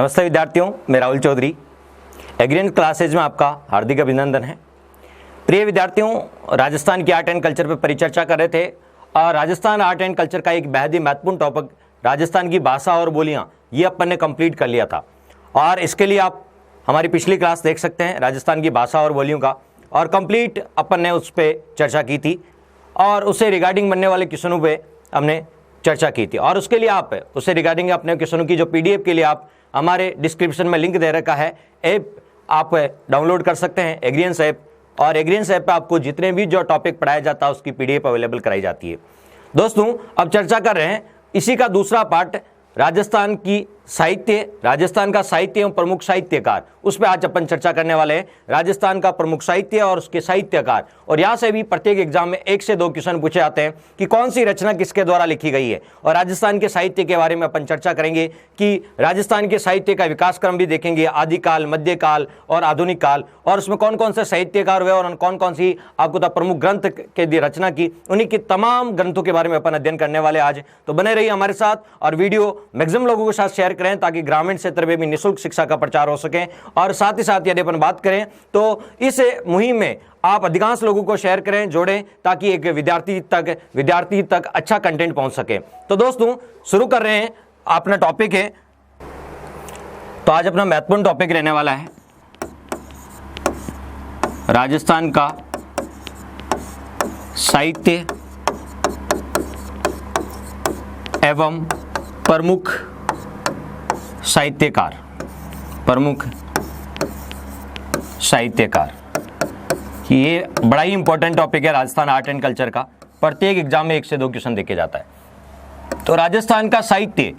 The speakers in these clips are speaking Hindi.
नमस्ते विद्यार्थियों, मैं राहुल चौधरी। एग्रीन क्लासेज में आपका हार्दिक अभिनंदन है। प्रिय विद्यार्थियों, राजस्थान की आर्ट एंड कल्चर पर परिचर्चा कर रहे थे और राजस्थान आर्ट एंड कल्चर का एक बेहद ही महत्वपूर्ण टॉपिक राजस्थान की भाषा और बोलियां, ये अपन ने कंप्लीट कर लिया था। और इसके लिए आप हमारी पिछली क्लास देख सकते हैं राजस्थान की भाषा और बोलियों का, और कंप्लीट अपन ने उस पर चर्चा की थी और उससे रिगार्डिंग बनने वाले क्वेश्चनों पे हमने चर्चा की थी। और उसके लिए आप उससे रिगार्डिंग अपने क्वेश्चनों की जो पीडीएफ के लिए आप हमारे डिस्क्रिप्शन में लिंक दे रखा है, ऐप आप डाउनलोड कर सकते हैं, एग्रीएंस ऐप। और एग्रीएंस ऐप पे आपको जितने भी जो टॉपिक पढ़ाया जाता है उसकी पीडीएफ अवेलेबल कराई जाती है। दोस्तों, अब चर्चा कर रहे हैं इसी का दूसरा पार्ट, राजस्थान की साहित्य, राजस्थान का साहित्य एवं प्रमुख साहित्यकार, उस पर आज अपन चर्चा करने वाले हैं। राजस्थान का प्रमुख साहित्य और उसके साहित्यकार, और यहाँ से भी प्रत्येक एग्जाम में 1 से 2 क्वेश्चन पूछे जाते हैं कि कौन सी रचना किसके द्वारा लिखी गई है। और राजस्थान के साहित्य के बारे में अपन चर्चा करेंगे कि राजस्थान के साहित्य का विकास क्रम भी देखेंगे, आदिकाल, मध्यकाल और आधुनिक काल, और उसमें कौन कौन से साहित्यकार हुए और कौन कौन सी आपको प्रमुख ग्रंथ के रचना की, उन्हीं की तमाम ग्रंथों के बारे में अपन अध्ययन करने वाले आज। तो बने रहिए हमारे साथ और वीडियो मैक्सिमम लोगों के साथ शेयर करें ताकि ग्रामीण क्षेत्र में भी निःशुल्क शिक्षा का प्रचार हो सके। और साथ ही साथ यदि अपन बात करें तो इस मुहिम में आप अधिकांश लोगों को शेयर करें, जोड़ें, ताकि एक विद्यार्थी तक अच्छा कंटेंट पहुंच सके। तो दोस्तों, शुरू कर रहे हैं। अपना टॉपिक है, तो आज अपना महत्वपूर्ण टॉपिक रहने वाला है राजस्थान का साहित्य एवं प्रमुख साहित्यकार। प्रमुख साहित्यकार, ये बड़ा ही इंपॉर्टेंट टॉपिक है राजस्थान आर्ट एंड कल्चर का। प्रत्येक एग्जाम में 1 से 2 क्वेश्चन देखे जाता है। तो राजस्थान का साहित्य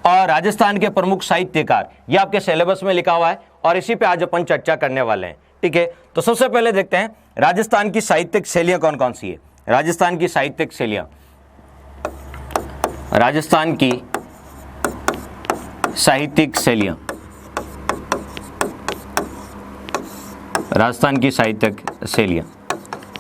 और राजस्थान के प्रमुख साहित्यकार, ये आपके सिलेबस में लिखा हुआ है और इसी पे आज अपन चर्चा करने वाले हैं। ठीक है, तो सबसे पहले देखते हैं राजस्थान की साहित्यिक शैलियां कौन कौन सी है। राजस्थान की साहित्यिक शैलियां, राजस्थान की साहित्यिक शैलियां, राजस्थान की साहित्यिक शैलियां।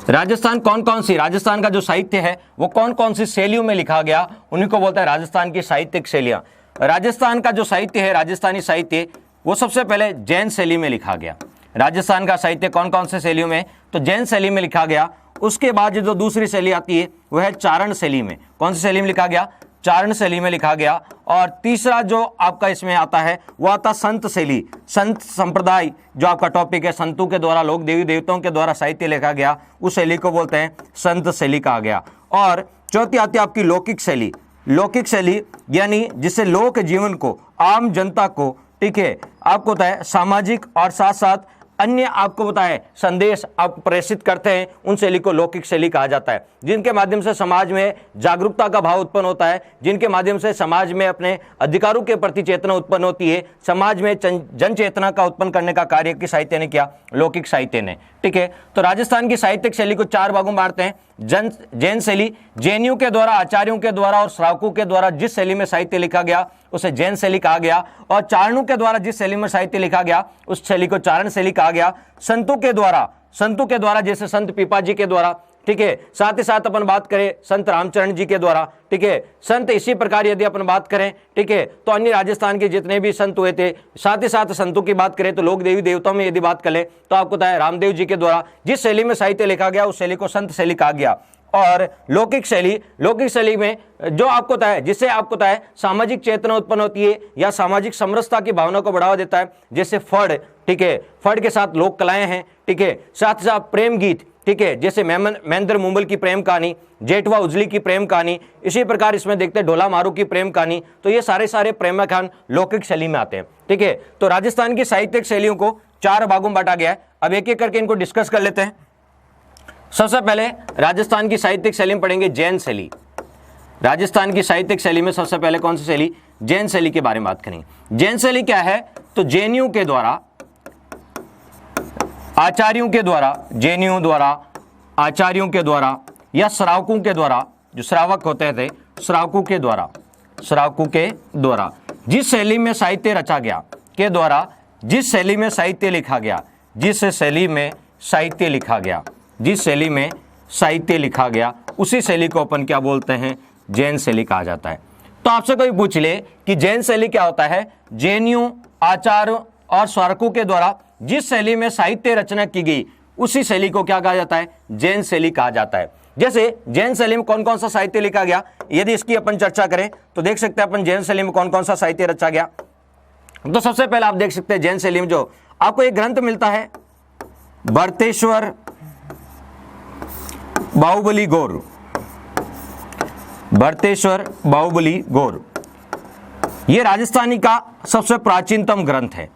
राजस्थान कौन कौन सी, राजस्थान का जो साहित्य है वो कौन कौन सी शैलियों में लिखा गया, उन्हीं को बोलता है राजस्थान की साहित्यिक शैलियां। राजस्थान का जो साहित्य है, राजस्थानी साहित्य, वो सबसे पहले जैन शैली में लिखा गया। राजस्थान का साहित्य कौन कौन से शैलियों में, तो जैन शैली में लिखा गया। उसके बाद जो दूसरी शैली आती है वह है चारण शैली में। कौन सी शैली में लिखा गया, चारण शैली में लिखा गया। और तीसरा जो आपका इसमें आता है वो आता संत शैली, संत संप्रदाय, जो आपका टॉपिक है, संतों के द्वारा, लोक देवी देवताओं के द्वारा साहित्य लिखा गया, उस शैली को बोलते हैं संत शैली कहा गया। और चौथी आती है आपकी लौकिक शैली। लौकिक शैली यानी जिससे लोक जीवन को, आम जनता को, ठीक है, आपको होता है सामाजिक और साथ साथ अन्य आपको बताए संदेश आप प्रेषित करते हैं, उन शैली को लौकिक शैली कहा जाता है। जिनके माध्यम से समाज में जागरूकता का भाव उत्पन्न होता है, जिनके माध्यम से समाज में अपने अधिकारों के प्रति चेतना उत्पन्न होती है, समाज में जन चेतना का उत्पन्न करने का कार्य किस साहित्य ने किया, लौकिक साहित्य ने। ठीक है, तो राजस्थान की साहित्यिक शैली को 4 भागों में बांटते हैं। जैन शैली, जैनियों के द्वारा, आचार्यों के द्वारा और श्रावकों के द्वारा जिस शैली में साहित्य लिखा गया उसे जैन शैली कहा गया। और चारणों के द्वारा जिस शैली में साहित्य लिखा गया उस शैली को चारण शैली कहा गया। संतों के द्वारा जैसे संत पीपा जी के द्वारा, ठीक है, साथ ही साथ अपन बात करें संत रामचरण जी के द्वारा, ठीक है, संत इसी प्रकार यदि अपन बात करें, ठीक है, तो अन्य राजस्थान के जितने भी संत हुए थे, साथ ही साथ संतों की बात करें तो लोक देवी देवताओं में यदि बात करें तो आपको पता है रामदेव जी के द्वारा जिस शैली में साहित्य लिखा गया उस शैली को संत शैली कहा गया। और लौकिक शैली में जो आपको पता है, जिससे आपको पता है सामाजिक चेतना उत्पन्न होती है या सामाजिक समरसता की भावना को बढ़ावा देता है, जैसे फड़, ठीक है, फड़ के साथ लोक कलाएं हैं, ठीक है, साथ साथ प्रेम गीत, ठीक है, जैसे महेंद्र मुंबल की प्रेम कहानी, जेठवा उजली की प्रेम कहानी, इसी प्रकार इसमें देखते हैं ढोला मारू की प्रेम कहानी। तो ये सारे प्रेमाख्यान लौकिक शैली में आते हैं। ठीक है, तो राजस्थान की साहित्यिक शैलियों को 4 भागों में बांटा गया है। अब एक एक करके इनको डिस्कस कर लेते हैं। सबसे पहले राजस्थान की साहित्यिक शैली में पढ़ेंगे जैन शैली। राजस्थान की साहित्यिक शैली में सबसे पहले कौन सी शैली, जैन शैली के बारे में बात करेंगे। जैन शैली क्या है, तो जैनियों के द्वारा, आचार्यों के द्वारा, जैनियों द्वारा, आचार्यों के द्वारा या श्रावकों के द्वारा, जो श्रावक होते थे, श्रावकों के द्वारा जिस शैली में साहित्य रचा गया, के द्वारा जिस शैली में साहित्य लिखा गया, जिस शैली में साहित्य लिखा गया उसी शैली को अपन क्या बोलते हैं, जैन शैली कहा जाता है। तो आपसे कोई पूछ ले कि जैन शैली क्या होता है, जैनियों आचार्यों और स्मारकों के द्वारा जिस शैली में साहित्य रचना की गई उसी शैली को क्या कहा जाता है? जैन शैली कहा जाता है। जैसे जैन शैली में कौन कौन सा साहित्य लिखा गया, यदि इसकी अपन चर्चा करें तो देख सकते हैं अपन जैन शैली में कौन कौन सा साहित्य रचा गया। तो सबसे पहले आप देख सकते हैं जैन शैली में जो आपको एक ग्रंथ मिलता है भरतेश्वर बाहुबली गौर, भरतेश्वर बाहुबली गौर, यह राजस्थानी का सबसे प्राचीनतम ग्रंथ है।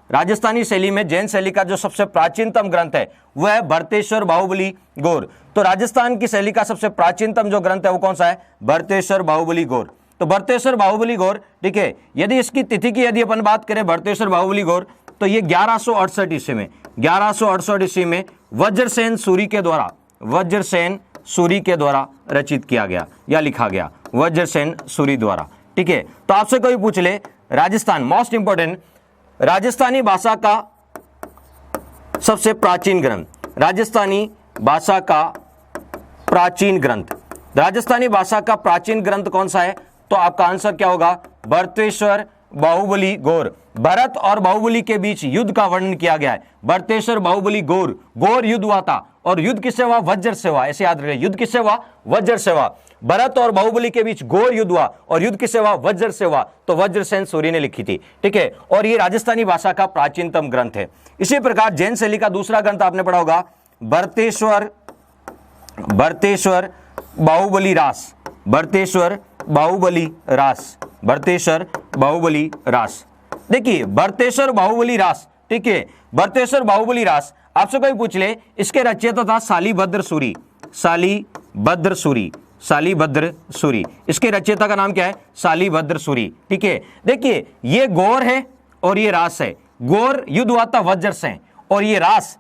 राजस्थानी शैली में जैन शैली का जो सबसे प्राचीनतम ग्रंथ है वह है भरतेश्वर बाहुबली गौर। तो राजस्थान की शैली का सबसे प्राचीनतम जो ग्रंथ है वो कौन सा है? भरतेश्वर बाहुबली गौर। तो भरतेश्वर बाहुबली गौर, ठीक है। यदि इसकी तिथि की यदि अपन बात करें भरतेश्वर बाहुबली गौर, तो ये 1168 ईस्वी में 1168 ईस्वी में वज्रसेन सूरी के द्वारा रचित किया गया या लिखा गया, वज्रसेन सूरी द्वारा, ठीक है। तो आपसे कोई पूछ ले राजस्थान, मोस्ट इंपोर्टेंट, राजस्थानी भाषा का सबसे प्राचीन ग्रंथ, राजस्थानी भाषा का प्राचीन ग्रंथ, राजस्थानी भाषा का प्राचीन ग्रंथ कौन सा है? तो आपका आंसर क्या होगा? भरतेश्वर बाहुबली गौर। भरत और बाहुबली के बीच युद्ध का वर्णन किया गया है। भरतेश्वर बाहुबली गौर युद्ध हुआ था, और युद्ध किससे हुआ? वज्र से हुआ। ऐसे याद रखें, युद्ध किससे हुआ? वज्र से हुआ। भरत और बाहुबली के बीच घोर युद्ध हुआ, और युद्ध किससे हुआ? वज्र से हुआ। तो वज्रसेन सूरी ने लिखी थी, ठीक है। और ये राजस्थानी भाषा का प्राचीनतम ग्रंथ है। इसी प्रकार जैन शैली का दूसरा ग्रंथ आपने पढ़ा होगा भरतेश्वर बाहुबली रास, भरतेश्वर बाहुबली रास। देखिए भरतेश्वर बाहुबली रास, ठीक है। भरतेश्वर बाहुबली रास आपसे कोई पूछ ले, इसके रचयिता था शालीभद्र सूरी। इसके रचयिता का नाम क्या है? शालीभद्र सूरी, ठीक है। देखिए ये गौर है और ये रास है। गौर युद्ध हुआ था वज्र से, और ये रास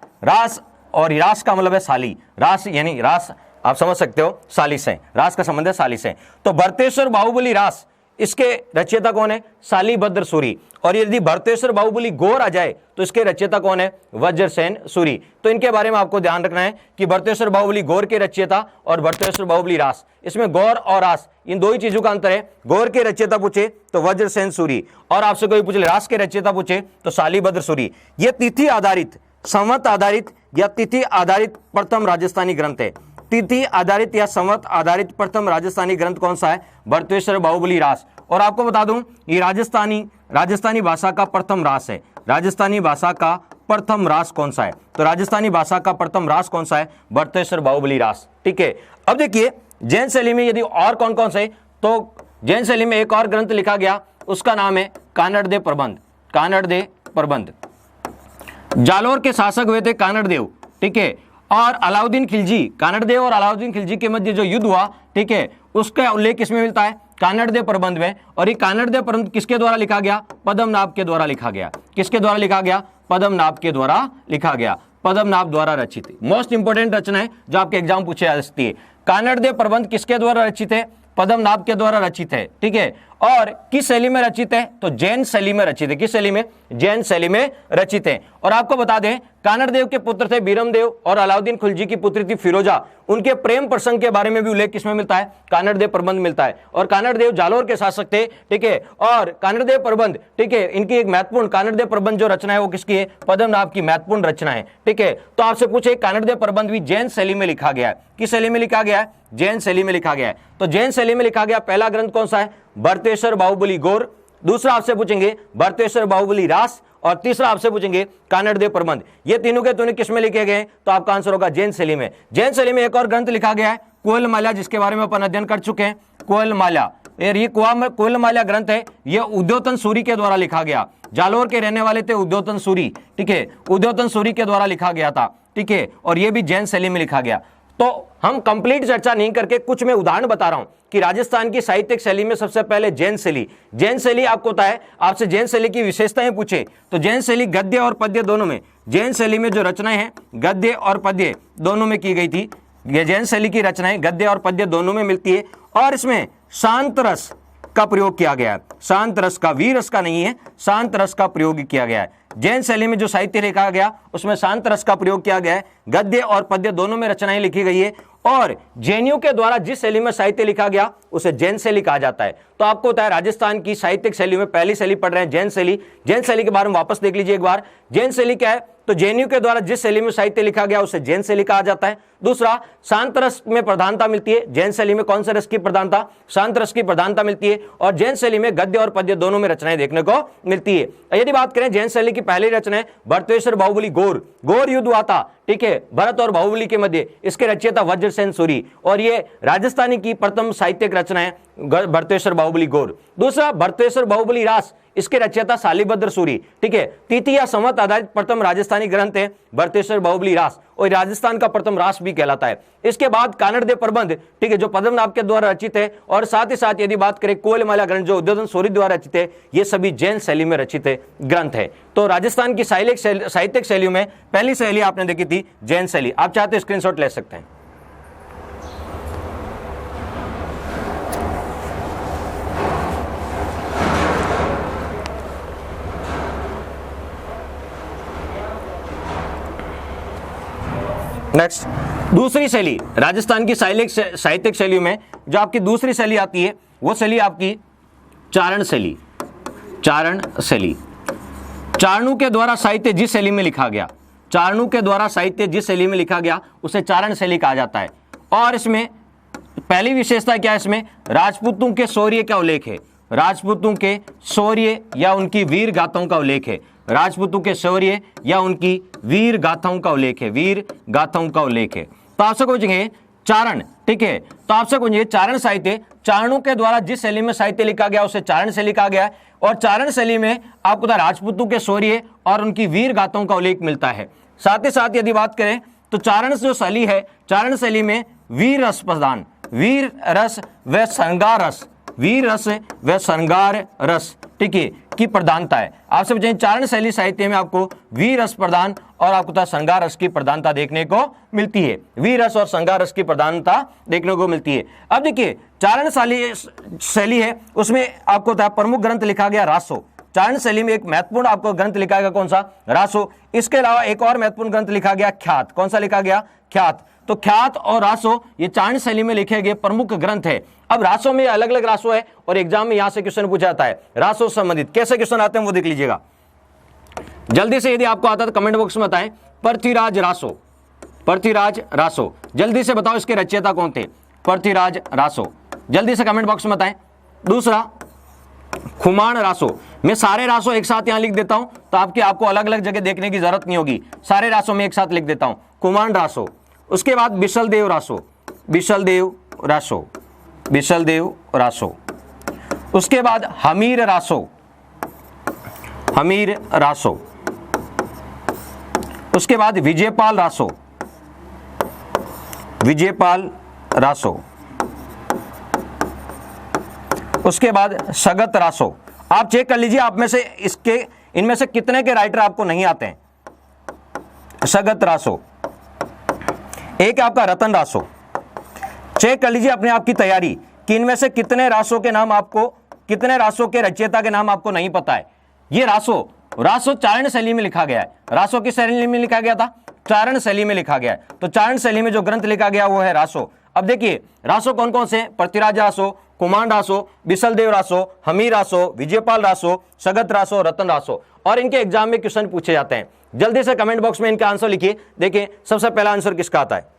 का मतलब है शाली। रास यानी रास आप समझ सकते हो, शाली से, रास का संबंध है शाली से। तो भरतेश्वर बाहुबली रास, इसके रचयिता कौन है? शालीभद्र सूरी। और यदि भरतेश्वर बाहुबली गौर आ जाए तो इसके रचयिता कौन है? वज्रसेन सूरी। तो इनके बारे में आपको ध्यान रखना है कि भरतेश्वर बाहुबली गौर के रचयिता और भरतेश्वर बाहुबली रास, इसमें गौर और रास इन दो ही चीजों का अंतर है। गौर के रचयिता पूछे तो वज्रसेन सूरी, और आपसे कोई पूछे रास के रचयिता पूछे तो शालीभद्र सूरी। यह तिथि आधारित, संवत आधारित या तिथि आधारित प्रथम राजस्थानी ग्रंथ है। तिथि आधारित या संवत आधारित प्रथम राजस्थानी ग्रंथ कौन सा है? भरतेश्वर बाहुबली रास। और आपको बता दूं ये राजस्थानी भाषा का प्रथम रास है। राजस्थानी भाषा का प्रथम रास कौन सा है? तो राजस्थानी भाषा का प्रथम रास कौन सा है? भरतेश्वर बाहुबली रास, ठीक है। अब देखिए जैन शैली में यदि और कौन कौन से, तो जैन शैली में एक और ग्रंथ लिखा गया, उसका नाम है कानड़देव प्रबंध। जालोर के शासक हुए थे कानड़देव, ठीक है। और अलाउद्दीन खिलजी, कानड़देव और अलाउद्दीन खिलजी के मध्य जो युद्ध हुआ, ठीक है, उसका उल्लेख किसमें मिलता है? कानड़देव प्रबंध में। और ये कानड़देव प्रबंध किसके द्वारा लिखा गया? पद्मनाभ के द्वारा लिखा गया। किसके द्वारा लिखा गया? पद्मनाभ के द्वारा लिखा गया, पद्मनाभ द्वारा रचित। मोस्ट इंपोर्टेंट रचना है जो आपके एग्जाम पूछे जा सकती है। कानड़देव प्रबंध किसके द्वारा रचित है? पद्मनाभ के द्वारा रचित है, ठीक है। और किस शैली में रचित है? तो जैन शैली में रचित है। किस शैली में? जैन शैली में रचित है। और आपको बता दें कानड़देव के पुत्र थे बीरमदेव और अलाउद्दीन खिलजी की पुत्री थी फिरोजा। उनके प्रेम प्रसंग के बारे में भी उल्लेख किसमें मिलता है? कानड़देव प्रबंध मिलता है। और कानड़देव जालोर के शासक थे, ठीक है। और कानड़देव प्रबंध, ठीक है, इनकी एक महत्वपूर्ण कानड़देव प्रबंध जो रचना है वो किसकी है? पद्मनाभ की महत्वपूर्ण रचना है, ठीक है। तो आपसे पूछे कानड़देव प्रबंध भी जैन शैली में लिखा गया है। किस शैली में लिखा गया है? जैन शैली में लिखा गया है। तो जैन शैली में लिखा गया पहला ग्रंथ कौन सा है? भरतेश्वर बाहुबली गौर। दूसरा आपसे पूछेंगे भरतेश्वर बाहुबली रास, और तीसरा आपसे पूछेंगे कानड़देव प्रबंध। ये तीनों के तीनों किस में लिखे गए? तो आपका आंसर होगा जैन शैली में। जैन शैली में एक और ग्रंथ लिखा गया है कोयलमाला, जिसके बारे में अपन अध्ययन कर चुके हैं। कोयलमाला, ये कोयलमाला ग्रंथ है, ये उद्योतन सूरी के द्वारा लिखा गया। जालोर के रहने वाले थे उद्योतन सूरी, ठीक है, उद्योतन सूरी के द्वारा लिखा गया था, ठीक है। और ये भी जैन शैली में लिखा गया। तो हम कंप्लीट चर्चा नहीं करके कुछ मैं उदाहरण बता रहा हूं कि राजस्थान की साहित्यिक शैली में सबसे पहले जैन शैली आपको होता है। आपसे जैन शैली की विशेषताएं पूछे तो जैन शैली गद्य और पद्य दोनों में, जैन शैली में जो रचनाएं हैं गद्य और पद्य दोनों में की गई थी। ये जैन शैली की रचनाएं गद्य और पद्य दोनों में मिलती है। और इसमें शांत रस का प्रयोग किया गया है। शांत रस का, वीर रस का नहीं है, शांत रस का प्रयोग किया गया है। जैन शैली में जो साहित्य लिखा गया उसमें शांत रस का प्रयोग किया गया है। गद्य और पद्य दोनों में रचनाएं लिखी गई है। और जैनियों के द्वारा जिस शैली में साहित्य लिखा गया उसे जैन शैली कहा जाता है। तो आपको होता है राजस्थान की साहित्यिक शैली में पहली शैली पढ़ रहे हैं जैन शैली। जैन शैली के बारे में वापस देख लीजिए एक बार। जैन शैली क्या है, तो जैनियों के द्वारा जिस शैली में साहित्य लिखा गया उसे जैन शैली कहा जाता है। दूसरा, शांत रस में प्रधानता मिलती है। जैन शैली में कौन से रस की प्रधानता? शांत रस की प्रधानता मिलती है। और जैन शैली में गद्य और पद्य दोनों में रचनाएं देखने को मिलती है। यदि बात करें जैन शैली की पहली रचना भरतेश्वर बाहुबली गौर युद्ध हुआ था, ठीक है, भरत और बाहुबली के मध्य। इसके रचयिता वज्रसेन सूरी, और ये राजस्थानी की प्रथम साहित्यिक रचना है भरतेश्वर बाहुबली गौर। दूसरा, भरतेश्वर बाहुबली रास, इसके रचयिता शालिभद्र सूरी, ठीक है। तृतीय संवत आधारित प्रथम राजस्थानी ग्रंथ है भरतेश्वर बाहुबली रास, और राजस्थान का प्रथम रास भी कहलाता है। इसके बाद कानड़ दे प्रबंध, ठीक है, जो पद्मनाभ के द्वारा रचित है। और साथ ही साथ यदि बात करें कोयलमाला ग्रंथ जो उद्योधन सूरी द्वारा रचित है, ये सभी जैन शैली में रचित ग्रंथ है। तो राजस्थान की साहित्यिक शैलियों में पहली शैली आपने देखी थी जैन शैली। आप चाहते स्क्रीनशॉट ले सकते हैं। नेक्स्ट, दूसरी शैली राजस्थान की साहित्यिक शैलियों में जो आपकी दूसरी शैली आती है वो शैली आपकी चारण शैली। चारण शैली, चारणों के द्वारा साहित्य जिस शैली में लिखा गया, चारणों के द्वारा साहित्य जिस शैली में लिखा गया उसे चारण शैली कहा जाता है। और इसमें पहली विशेषता क्या है, इसमें राजपूतों के शौर्य का उल्लेख है। राजपूतों के शौर्य या उनकी वीर गाथाओं का उल्लेख है। राजपूतों के शौर्य या उनकी वीर गाथाओं का उल्लेख है। वीर गाथाओं का उल्लेख है। तो आपसे पूछेंगे चारण, ठीक है, तो आपसे पूछेंगे चारण साहित्य, चारणों के द्वारा जिस शैली में साहित्य लिखा गया उसे चारण शैली कहा गया है। और चारण शैली में आपको राजपूतों के शौर्य और उनकी वीर गाथाओं का उल्लेख मिलता है। साथ ही साथ यदि बात करें तो चारण जो शैली है, चारण शैली में वीर रस प्रधान, वीर रस व श्रृंगार रस, वीर रस व श्रृंगार रस, ठीक है, की प्रधानता है। आपसे पूछें चारण शैली साहित्य में आपको वीर रस प्रधान और आपको श्रृंगार रस की प्रधानता देखने को मिलती है। वीर रस और श्रृंगार रस की प्रधानता देखने को मिलती है। अब देखिए चारण शैली है, उसमें आपको प्रमुख ग्रंथ लिखा गया रासो। चारण शैली में एक महत्वपूर्ण आपको ग्रंथ लिखा गया, कौन सा? रासो। इसके अलावा एक और महत्वपूर्ण ग्रंथ लिखा गया ख्यात। कौन सा लिखा गया? ख्यात। तो ख्यात और रासो ये चारण शैली में लिखे गए प्रमुख ग्रंथ है। अब रासो में अलग अलग रासो है और एग्जाम में यहां से क्वेश्चन पूछा जाता है रासो संबंधित। कैसे क्वेश्चन आते हैं वो देख लीजिएगा जल्दी से। यदि आपको आता है तो कमेंट बॉक्स में बताएं। पृथ्वीराज रासो, पृथ्वीराज रासो, जल्दी से बताओ इसके रचयिता कौन थे? पृथ्वीराज रासो, जल्दी से कमेंट बॉक्स में बताएं। दूसरा खुमान रासो। मैं सारे रासो एक साथ यहां लिख देता हूं तो आपको अलग अलग जगह देखने की जरूरत नहीं होगी। सारे रासो में एक साथ लिख देता हूं, खुमान रासो। उसके बाद बिशलदेव रासो, बिशलदेव रासो, बिशलदेव रासो। उसके बाद हमीर रासो, हमीर रासो। उसके बाद विजयपाल रासो, विजयपाल रासो। उसके बाद सगत रासो। आप चेक कर लीजिए आप में से इनमें से कितने के राइटर आपको नहीं आते हैं। सगत रासो। एक आपका रतन रासो। चेक कर लीजिए अपने आप की तैयारी कि इनमें से कितने रासो के नाम आपको, कितने रासो के रचयिता के नाम आपको नहीं पता है। ये रासो चारण शैली में लिखा गया है। रासो की शैली में लिखा गया था, चारण शैली में लिखा गया है। तो चारण शैली में जो ग्रंथ लिखा गया वो है रासो। अब देखिए रासो कौन कौन से? पृथ्वीराज रासो, कुमान रासो, बिशलदेव रासो, हमीर रासो, विजयपाल रासो, सगत रासो, रतन रासो। और इनके एग्जाम में क्वेश्चन पूछे जाते हैं। जल्दी से कमेंट बॉक्स में इनका आंसर लिखिए। देखिए सबसे पहला आंसर किसका आता है?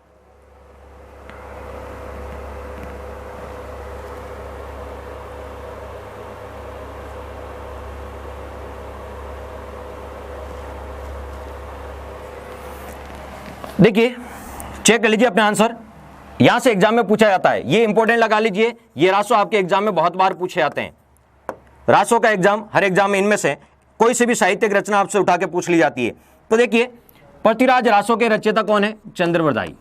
देखिए चेक कर लीजिए अपने आंसर। यहां से एग्जाम में पूछा जाता है, ये इंपॉर्टेंट लगा लीजिए। ये रासो आपके एग्जाम में बहुत बार पूछे जाते हैं। रासो का एग्जाम, हर एग्जाम में इनमें से कोई से भी साहित्यिक रचना आपसे उठा के पूछ ली जाती है। तो देखिए पृथ्वीराज रासो के रचयिता कौन है? चंद्रवरदाई।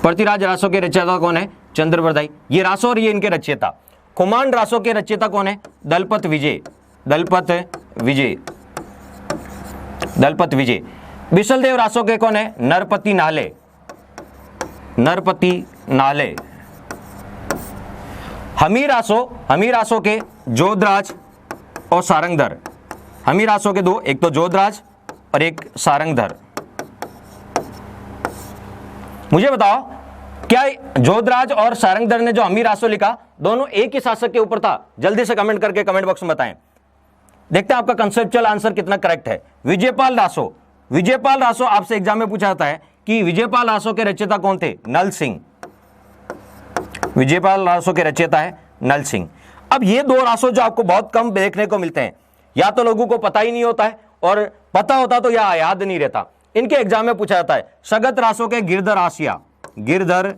पृथ्वीराज रासो के रचयिता कौन है? चंद्रवरदाई। ये रासो और ये इनके रचयिता। खुमान रासो के रचयिता कौन है? दलपत विजय, दलपत विजय, दलपत विजय। बिशलदेव रासो के कौन है? नरपति नाले, नरपति नाले। हमीर रासो के जोधराज और सारंगधर। हमीर रासो के दो, एक तो जोधराज और एक सारंगधर। मुझे बताओ, क्या जोधराज और सारंगधर ने जो अमीर रासो लिखा दोनों एक ही शासक के ऊपर था? जल्दी से कमेंट करके कमेंट बॉक्स में बताएं। देखते हैं आपका कंसेप्चुअल आंसर कितना करेक्ट है। विजयपाल रासो, विजयपाल रासो आपसे एग्जाम में पूछा जाता है कि विजयपाल रासो के रचयिता कौन थे? नल सिंह। विजयपाल रासो के रचयिता है नल सिंह। अब ये दो रासो जो आपको बहुत कम देखने को मिलते हैं, या तो लोगों को पता ही नहीं होता है, और पता होता तो या याद नहीं रहता। इनके एग्जाम में पूछा जाता है सगत रासो के गिरधर आसिया, गिरधर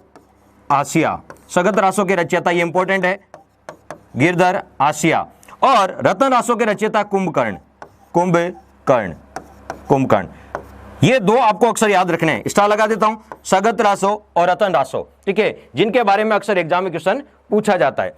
आसिया सगत रासो के रचयिता, ये इंपॉर्टेंट है, गिरधर आसिया। और रतन रासो के रचयिता कुंभकर्ण, कुंभकर्ण, कुंभकर्ण। ये दो आपको अक्सर याद रखने हैं, स्टार लगा देता हूं, सगत रासो और रतन रासो, ठीक है, जिनके बारे में अक्सर एग्जाम में क्वेश्चन पूछा जाता है।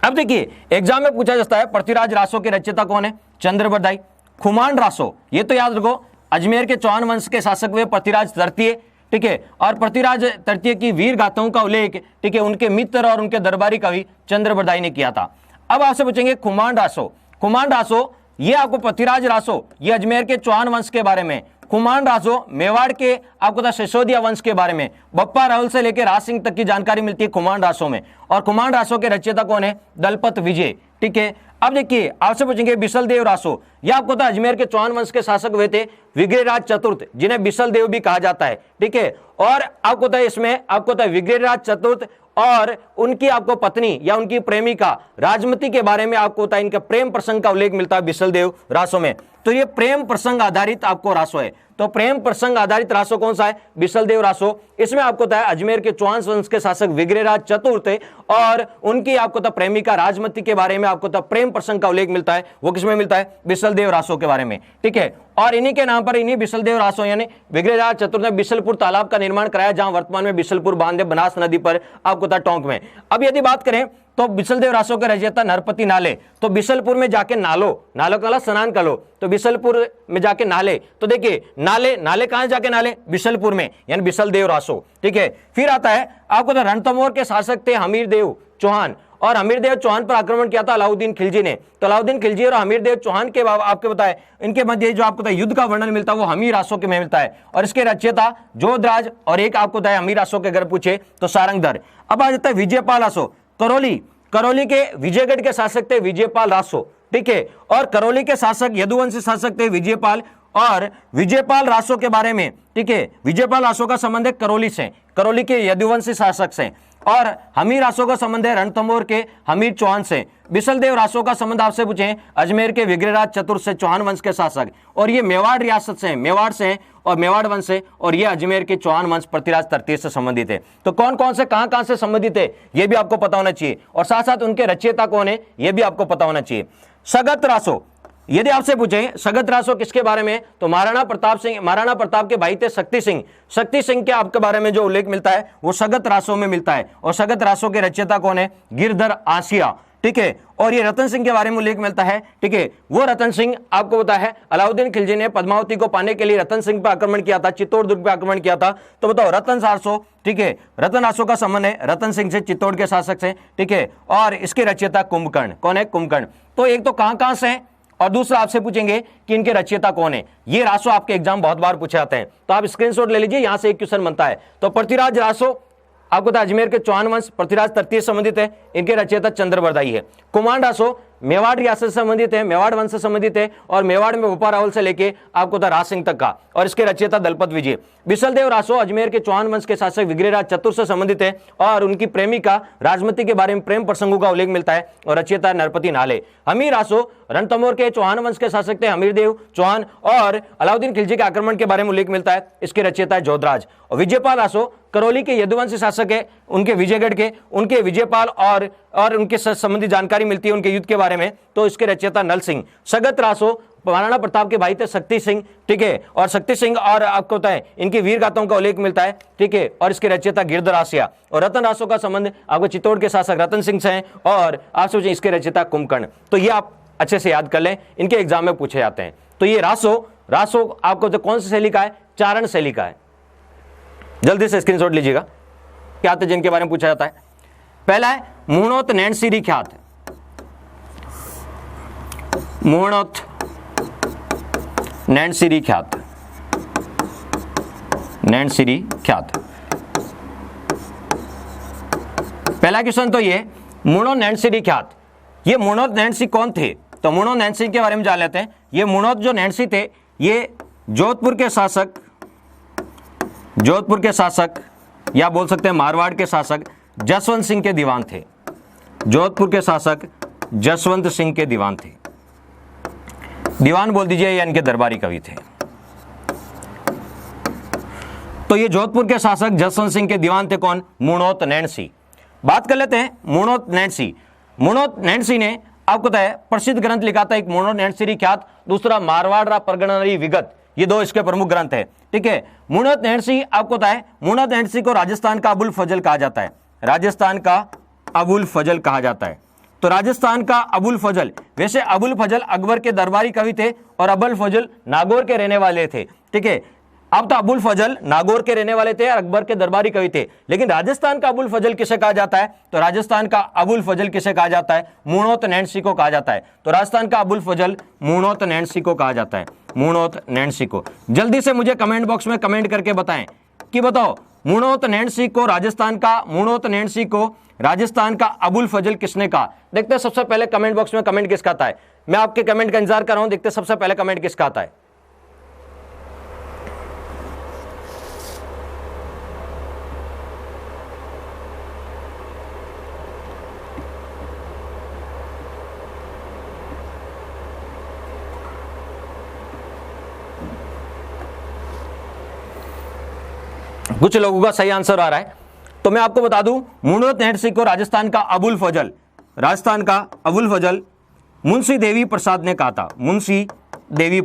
अब देखिए एग्जाम में पूछा जाता है पृथ्वीराज रासो के रचयिता कौन है? चंद्रबरदाई। खुमान रासो, ये तो याद रखो, अजमेर के चौहान वंश के शासक हुए पृथ्वीराज तृतीय, ठीक है, और पृथ्वीराज तृतीय की वीर गाथाओं का उल्लेख, ठीक है, उनके मित्र और उनके दरबारी कवि चंद्रबरदाई ने किया था। अब आपसे पूछेंगे खुमान रासो, खुमान रासो ये आपको पृथ्वीराज रासो ये अजमेर के चौहान वंश के बारे में, खुमान रासो मेवाड़ के आपको सिसोदिया वंश के बारे में, बप्पा राहुल से लेकर राज सिंह तक की जानकारी मिलती है खुमान रासो में। और खुमान रासो के रचयिता कौन है? दलपत विजय, ठीक है। अब देखिए आपसे पूछेंगे बिसल देव रासो, यह आपको तो अजमेर के चौहान वंश के शासक हुए थे विग्रहराज चतुर्थ, जिन्हें बिसल देव भी कहा जाता है, ठीक है। और आपको तो इसमें आपको तो विग्रहराज चतुर्थ और उनकी आपको पत्नी या उनकी प्रेमिका राजमती के बारे में आपको होता है, इनके प्रेम प्रसंग का उल्लेख मिलता है बिसल देव रासो में। तो ये प्रेम प्रसंग आधारित आपको रासो है। तो प्रेम प्रसंग आधारित रासो कौन सा है? बिसल देव रासो। इसमें आपको होता है अजमेर के चौहान वंश के शासक विग्रहराज चतुर्थ और उनकी आपको तो प्रेमिका राजमती के बारे में आपको तो प्रेम प्रसंग का उल्लेख मिलता है, वो किसमें मिलता है? बिसल देव रासो के बारे में, ठीक है। और इन्हीं के नाम पर इन्हीं बिसल देव रासो यानी विग्रहराज चतुर्थ ने बिसलपुर तालाब का निर्माण कराया, जहां वर्तमान में बिसलपुर बांध है बनास नदी पर आपको था टोंक में। अब यदि बात करें तो बिसलदेव रासो के रचयिता नरपति नाले, तो बिसलपुर में जाके नालो का स्नान कर लो, तो बिसलपुर में जाके नाले, तो देखिए नाले कहां जाके नाले? बिसलपुर में, यानी बिसलदेव रासो, ठीक है। फिर आता है आपको तो रणथंभौर के शासक थे हमीरदेव चौहान, और हमीरदेव चौहान पर आक्रमण किया था अलाउद्दीन खिलजी ने। तो अलाउद्दीन खिलजी और हमीरदेव चौहान के आपके बताए इनके मध्य जो आपको युद्ध का वर्णन मिलता है वो हमीर रासो के में मिलता है, और इसके रचयिता जोधराज और एक आपको हमीर रासो के अगर पूछे तो सारंगधर। अब आ जाता है विजयपाल रासो, करौली के विजयगढ़ के शासक थे विजयपाल रासो, ठीक है। और करौली के शासक यदुवंशी शासक थे विजयपाल, और विजयपाल रासो के बारे में, ठीक है, विजयपाल रासो का संबंध है करौली से, करौली के यदुवंशी शासक से। और हमीर रासो का संबंध है रणथंभौर के हमीर चौहान से। बिसलदेव रासो का संबंध आपसे पूछे अजमेर के विग्रहराज चतुर्थ से, चौहान वंश के शासक, और ये मेवाड़ रियासत से, मेवाड़ से और मेवाड़ वंश से, और ये अजमेर के चौहान वंश पृथ्वीराज तृतीय से संबंधित है। तो कौन कौन से कहां से संबंधित है ये भी आपको पता होना चाहिए, और साथ साथ उनके रचयिता कौन है ये भी आपको पता होना चाहिए। सगत रासो, यदि आपसे पूछे सगत रासो किसके बारे में, तो महाराणा प्रताप के भाई थे शक्ति सिंह के आपके बारे में जो उल्लेख मिलता है वो सगत रासो में मिलता है। और सगत रासो के रचयिता कौन है? गिरधर आसिया, ठीक है। और ये रतन सिंह के बारे में उल्लेख मिलता है, ठीक है। वो रतन सिंह आपको पता है अलाउद्दीन खिलजी ने पद्मावती को पाने के लिए रतन सिंह पर आक्रमण किया था, चित्तौड़ दुर्ग पर आक्रमण किया था। तो बताओ रतन रासो, ठीक है, रतन रासो का संबंध है रतन सिंह से, चित्तौड़ के शासक से, ठीक है। और इसके रचयिता कुंभकर्ण, कौन है? कुंभकर्ण। तो एक तो कहां से है, और दूसरा आपसे पूछेंगे कि इनके रचयिता कौन है। ये रासो आपके एग्जाम बहुत बार पूछे जाते हैं, तो आप स्क्रीनशॉट ले लीजिए, यहां से एक क्वेश्चन बनता है। तो पृथ्वीराज रासो आपको अजमेर के चौहान वंश पृथ्वीराज तृतीय संबंधित है, इनके रचयिता चंद्रबरदाई है। कुमान रासो मेवाड़ रियासत से संबंधित है, मेवाड़ वंश से संबंधित है, और मेवाड़ में बप्पा राहुल से लेके आपको राज सिंह तक का, और इसके रचयिता दलपत विजय। बिसलदेव रासो अजमेर के चौहान वंश के शासक विग्रहराज चतुर्थ से संबंधित है, और उनकी प्रेमिका राजमती के बारे में प्रेम प्रसंगों का उल्लेख मिलता है, और रचयिता नरपति नाले। हमीर रासो रणथंभौर के चौहान वंश के शासक थे हमीरदेव चौहान, और अलाउद्दीन खिलजी के आक्रमण के बारे में उल्लेख मिलता है, इसके रचयिता है जोधराज। और विजयपाल रासो करौली के यदुवंशी शासक है, उनके विजयगढ़ के, उनके विजयपाल और उनके संबंधी जानकारी मिलती है उनके युद्ध के बारे में, तो इसके रचयिता नल सिंह। सगत रासो महाराणा प्रताप के भाई थे शक्ति सिंह, ठीक है, और शक्ति सिंह और आपको होता है इनकी वीर गाथाओं का उल्लेख मिलता है, ठीक है, और इसके रचयिता गिरधर आसिया। और रतन रासो का संबंध आपको चित्तौड़ के शासक रतन सिंह से है, और आप सोचें इसके रचयिता कुंभकर्ण। तो ये आप अच्छे से याद कर लें, इनके एग्जाम में पूछे जाते हैं। तो ये रासो आपको तो कौन सी शैली का है? चारण शैली का है। जल्दी से स्क्रीनशॉट लीजिएगा, क्या आते जिनके बारे में पूछा जाता है। पहला है मूर्णोत नैनसिरी ख्यात, मूर्णोत नैनसिरी ख्यात, पहला क्वेश्चन तो ये मुणोत नैन्सी ख्यात, ये मुणोत नैन्सी कौन थे? तो मुणोत नैन्सी के बारे में जान लेते हैं। ये मुणोत जो नैन्सी थे ये जोधपुर के शासक या बोल सकते हैं मारवाड़ के शासक जसवंत सिंह के दीवान थे। जोधपुर के शासक जसवंत सिंह के दीवान थे। दीवान बोल दीजिए या इनके दरबारी कवि थे। तो ये जोधपुर के शासक जसवंत सिंह के दीवान थे कौन? मुणोत नैन्सी। बात कर लेते हैं मुणोत नैन्सी। मुणोत नैन्सी ने आपको पता है प्रसिद्ध ग्रंथ लिखा था, एक मुणोत नैन्सी ख्यात, दूसरा मारवाड़ परगणारी विगत, ये दो इसके प्रमुख ग्रंथ है। ठीक है, मुणोत नैन्सी आपको पता है, मुणोत नैन्सी को राजस्थान का अबुल फजल कहा जाता है। राजस्थान का अबुल फजल कहा जाता है। तो राजस्थान का अबुल फजल, वैसे अबुल फजल अकबर के दरबारी कवि थे और अबुल फजल नागौर के रहने वाले थे। ठीक है, अब तो अबुल फजल नागौर के रहने वाले थे और अकबर के दरबारी कवि थे, लेकिन राजस्थान का अबुल फजल किसे कहा जाता है? तो राजस्थान का अबुल फजल किसे कहा जाता है? मुणोत नैन्सी को कहा जाता है। तो राजस्थान का अबुल फजल मुणोत नैन्सी को कहा जाता है, मुणोत नैन्सी को। जल्दी से मुझे कमेंट बॉक्स में कमेंट करके बताएं कि बताओ मुणोत नैन्सी को राजस्थान का अबुल फजल किसने कहा? देखते हैं सबसे पहले कमेंट बॉक्स में कमेंट किसका आता है। मैं आपके कमेंट का इंतजार कर रहा हूं, देखते हैं सबसे पहले कमेंट किसका आता है। कुछ लोगों का सही आंसर आ रहा है, तो मैं आपको बता दूं मुणोत नैन्सी को राजस्थान का अबुल फजल मुंशी देवी प्रसाद ने कहा था। मुंशी देवी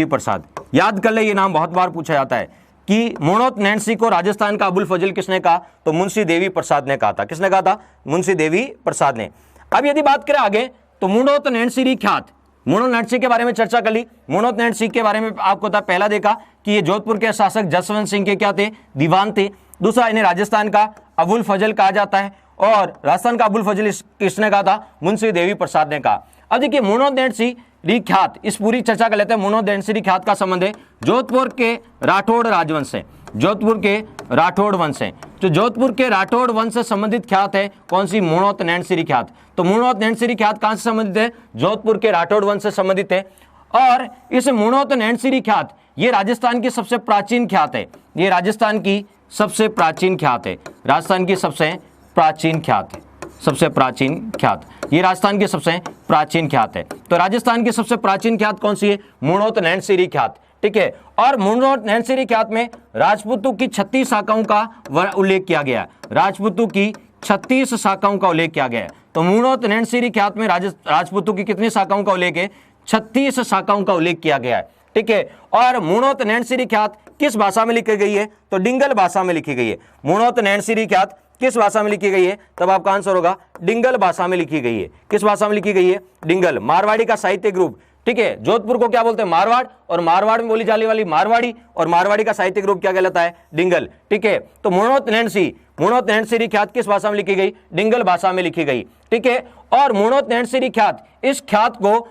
प्रसाद, याद कर ले, ये नाम बहुत बार पूछा जाता है कि मुणोत नैन्सी को राजस्थान का अबुल फजल किसने कहा? तो मुंशी देवी प्रसाद ने कहा था। किसने कहा था? मुंशी देवी प्रसाद ने। अब यदि बात करें आगे, तो मुणोत नैन्सी ख्यात, मुणोत नैन्सी के बारे में चर्चा कर ली। मुणोत नैन्सी के बारे में आपको था पहला देखा कि ये जोधपुर के शासक जसवंत सिंह के क्या थे? दीवान थे। दूसरा, इन्हें राजस्थान का अबुल फजल कहा जाता है और राजस्थान का अबुल फजल किसने कहा था? मुंशी देवी प्रसाद ने कहा। अब देखिए मुणोत नैन्सी ख्यात, इस पूरी चर्चा कर लेते हैं। मुणोत नैन्सी ख्यात का संबंध है जोधपुर के राठौड़ राजवंश से, जोधपुर के राठौड़ वंश है। जो जोधपुर के राठौड़ वंश से संबंधित ख्यात है कौन सी? मुणोत नैन्सी ख्यात। तो मुणोत नैन्सी ख्यात कहां से संबंधित है? जोधपुर के राठौड़ वंश से संबंधित है। और इस मुणोत नैन्सी ख्यात ये राजस्थान की सबसे प्राचीन ख्यात है। ये राजस्थान की सबसे प्राचीन ख्यात है। राजस्थान की सबसे प्राचीन ख्यात है, सबसे प्राचीन ख्यात, ये राजस्थान की सबसे प्राचीन ख्यात है। तो राजस्थान की सबसे प्राचीन ख्यात कौन सी है? मुणोत नैन्सी ख्यात। ठीक है, और मुणोत नैन्सी ख्यात में राजपूतों की 36 शाखाओं का उल्लेख किया गया। राजपूतों की 36 शाखाओं का उल्लेख किया गया है। तो मुणोत नैन्सी ख्यात में राजपूतों की कितनी शाखाओं का उल्लेख है? 36 शाखाओं का उल्लेख किया गया है। ठीक है, और मुणोत नैन्सी ख्यात किस भाषा में लिखी गई है? तो डिंगल भाषा में लिखी गई है। मुणोत नैन्सी ख्यात किस भाषा में लिखी गई है? तब आपका आंसर होगा डिंगल भाषा में लिखी गई है। किस भाषा में लिखी गई है? डिंगल। मारवाड़ी का साहित्य ग्रुप, ठीक है, जोधपुर को क्या बोलते हैं? मारवाड़, और मारवाड़ में बोली जाने वाली मारवाड़ी, और मारवाड़ी का साहित्य ग्रुप क्या कहलाता है? डिंगल। ठीक है, तो मुणोत नैन्सी ख्यात किस भाषा में लिखी गई? डिंगल भाषा में लिखी गई। ठीक है, और मुणोत नैन्सी ख्यात, इस ख्यात को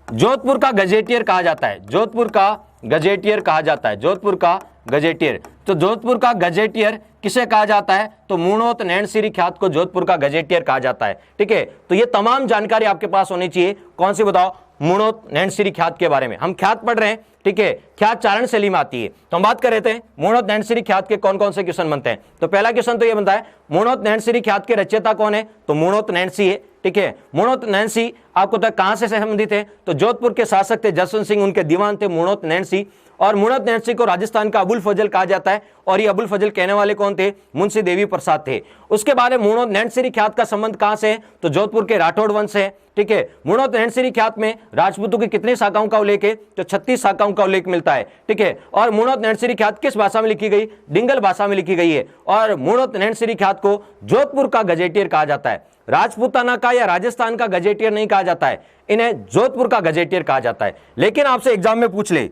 जोधपुर का गजेटियर कहा जाता है। जोधपुर का गजेटियर कहा जाता है। जोधपुर का गजेटियर। तो जोधपुर का गजेटियर किसे कहा जाता है? तो मुणोत नैन्सी ख्यात को जोधपुर का गजेटियर कहा जाता है। ठीक है, तो ये तमाम जानकारी आपके पास होनी चाहिए। कौन सी बताओ? मुणोत नैन्सी ख्यात के बारे में। हम ख्यात पढ़ रहे हैं, ठीक है, ख्यात चारण शैली में आती है। तो हम बात कर रहे थे मुणोत नैन्सी ख्यात के कौन कौन से क्वेश्चन बनते हैं। तो पहला क्वेश्चन तो ये बनता है मुणोत नैन्सी ख्यात के रचयिता कौन है? तो मुणोत नैन्सी है। ठीक है, मुणोत नैन्सी आपको तक कहां से संबंधित है? तो जोधपुर के शासक थे जसवंत सिंह, उनके दीवान थे मुणोत नैन्सी। और मुणोत नैन्सी को राजस्थान का अबुल फजल कहा जाता है, और ये अबुल फजल कहने वाले कौन थे? मुंशी देवी प्रसाद थे। उसके बाद मुणोत नैन्सी ख्यात का संबंध कहां से है? तो जोधपुर के राठौड़ वंश है। ठीक है, मुणोत नैन्सी ख्यात में राजपूतों की कितनी शाखाओं का उल्लेख है? तो 36 शाखाओं का उल्लेख मिलता है। ठीक है, और मुणोत नैन्सी ख्यात किस भाषा में लिखी गई? डिंगल भाषा में लिखी गई है। और मुणोत नैन्सी ख्यात को जोधपुर का गजेटियर कहा जाता है। राजपूताना का या राजस्थान का गजेटियर नहीं कहा जाता है, इन्हें जोधपुर का गजेटियर कहा जाता है। लेकिन आपसे एग्जाम में पूछ ले,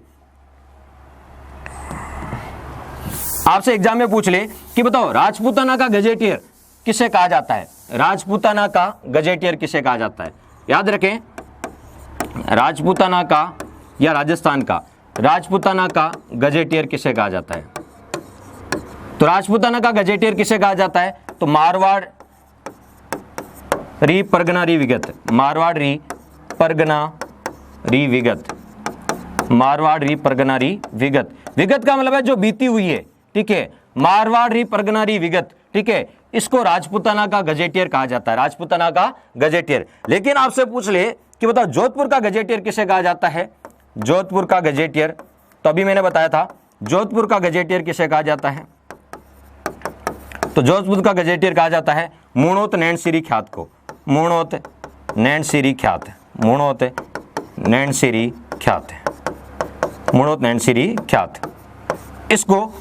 आपसे एग्जाम में पूछ ले कि बताओ राजपूताना का गजेटियर किसे कहा जाता है? राजपूताना का गजेटियर किसे कहा जाता है? याद रखें, राजपूताना का या राजस्थान का, राजपूताना का गजेटियर किसे कहा जाता है? तो राजपूताना का गजेटियर किसे कहा जाता है? तो मारवाड़ री परगना री विगत, मारवाड़ री परगना री विगत, मारवाड़ री परगना री विगत। विगत का मतलब है जो बीती हुई है, ठीक है। मारवाड़ री परगना री विगत, ठीक है, इसको राजपूताना का गजेटियर कहा जाता है, राजपूताना का गजेटियर। लेकिन आपसे पूछ ले कि बताओ जोधपुर का गजेटियर किसे कहा जाता है, जोधपुर का गजेटियर, तो अभी मैंने बताया था जोधपुर का गजेटियर किसे कहा जाता है, तो जोधपुर का गजेटियर कहा जाता है मूणोत नैनसिरी ख्यात को, मूणोत नैनसिरी ख्यात, मूणोत नैनसिरी ख्यात, मूणोत नैनसिरी ख्यात, इसको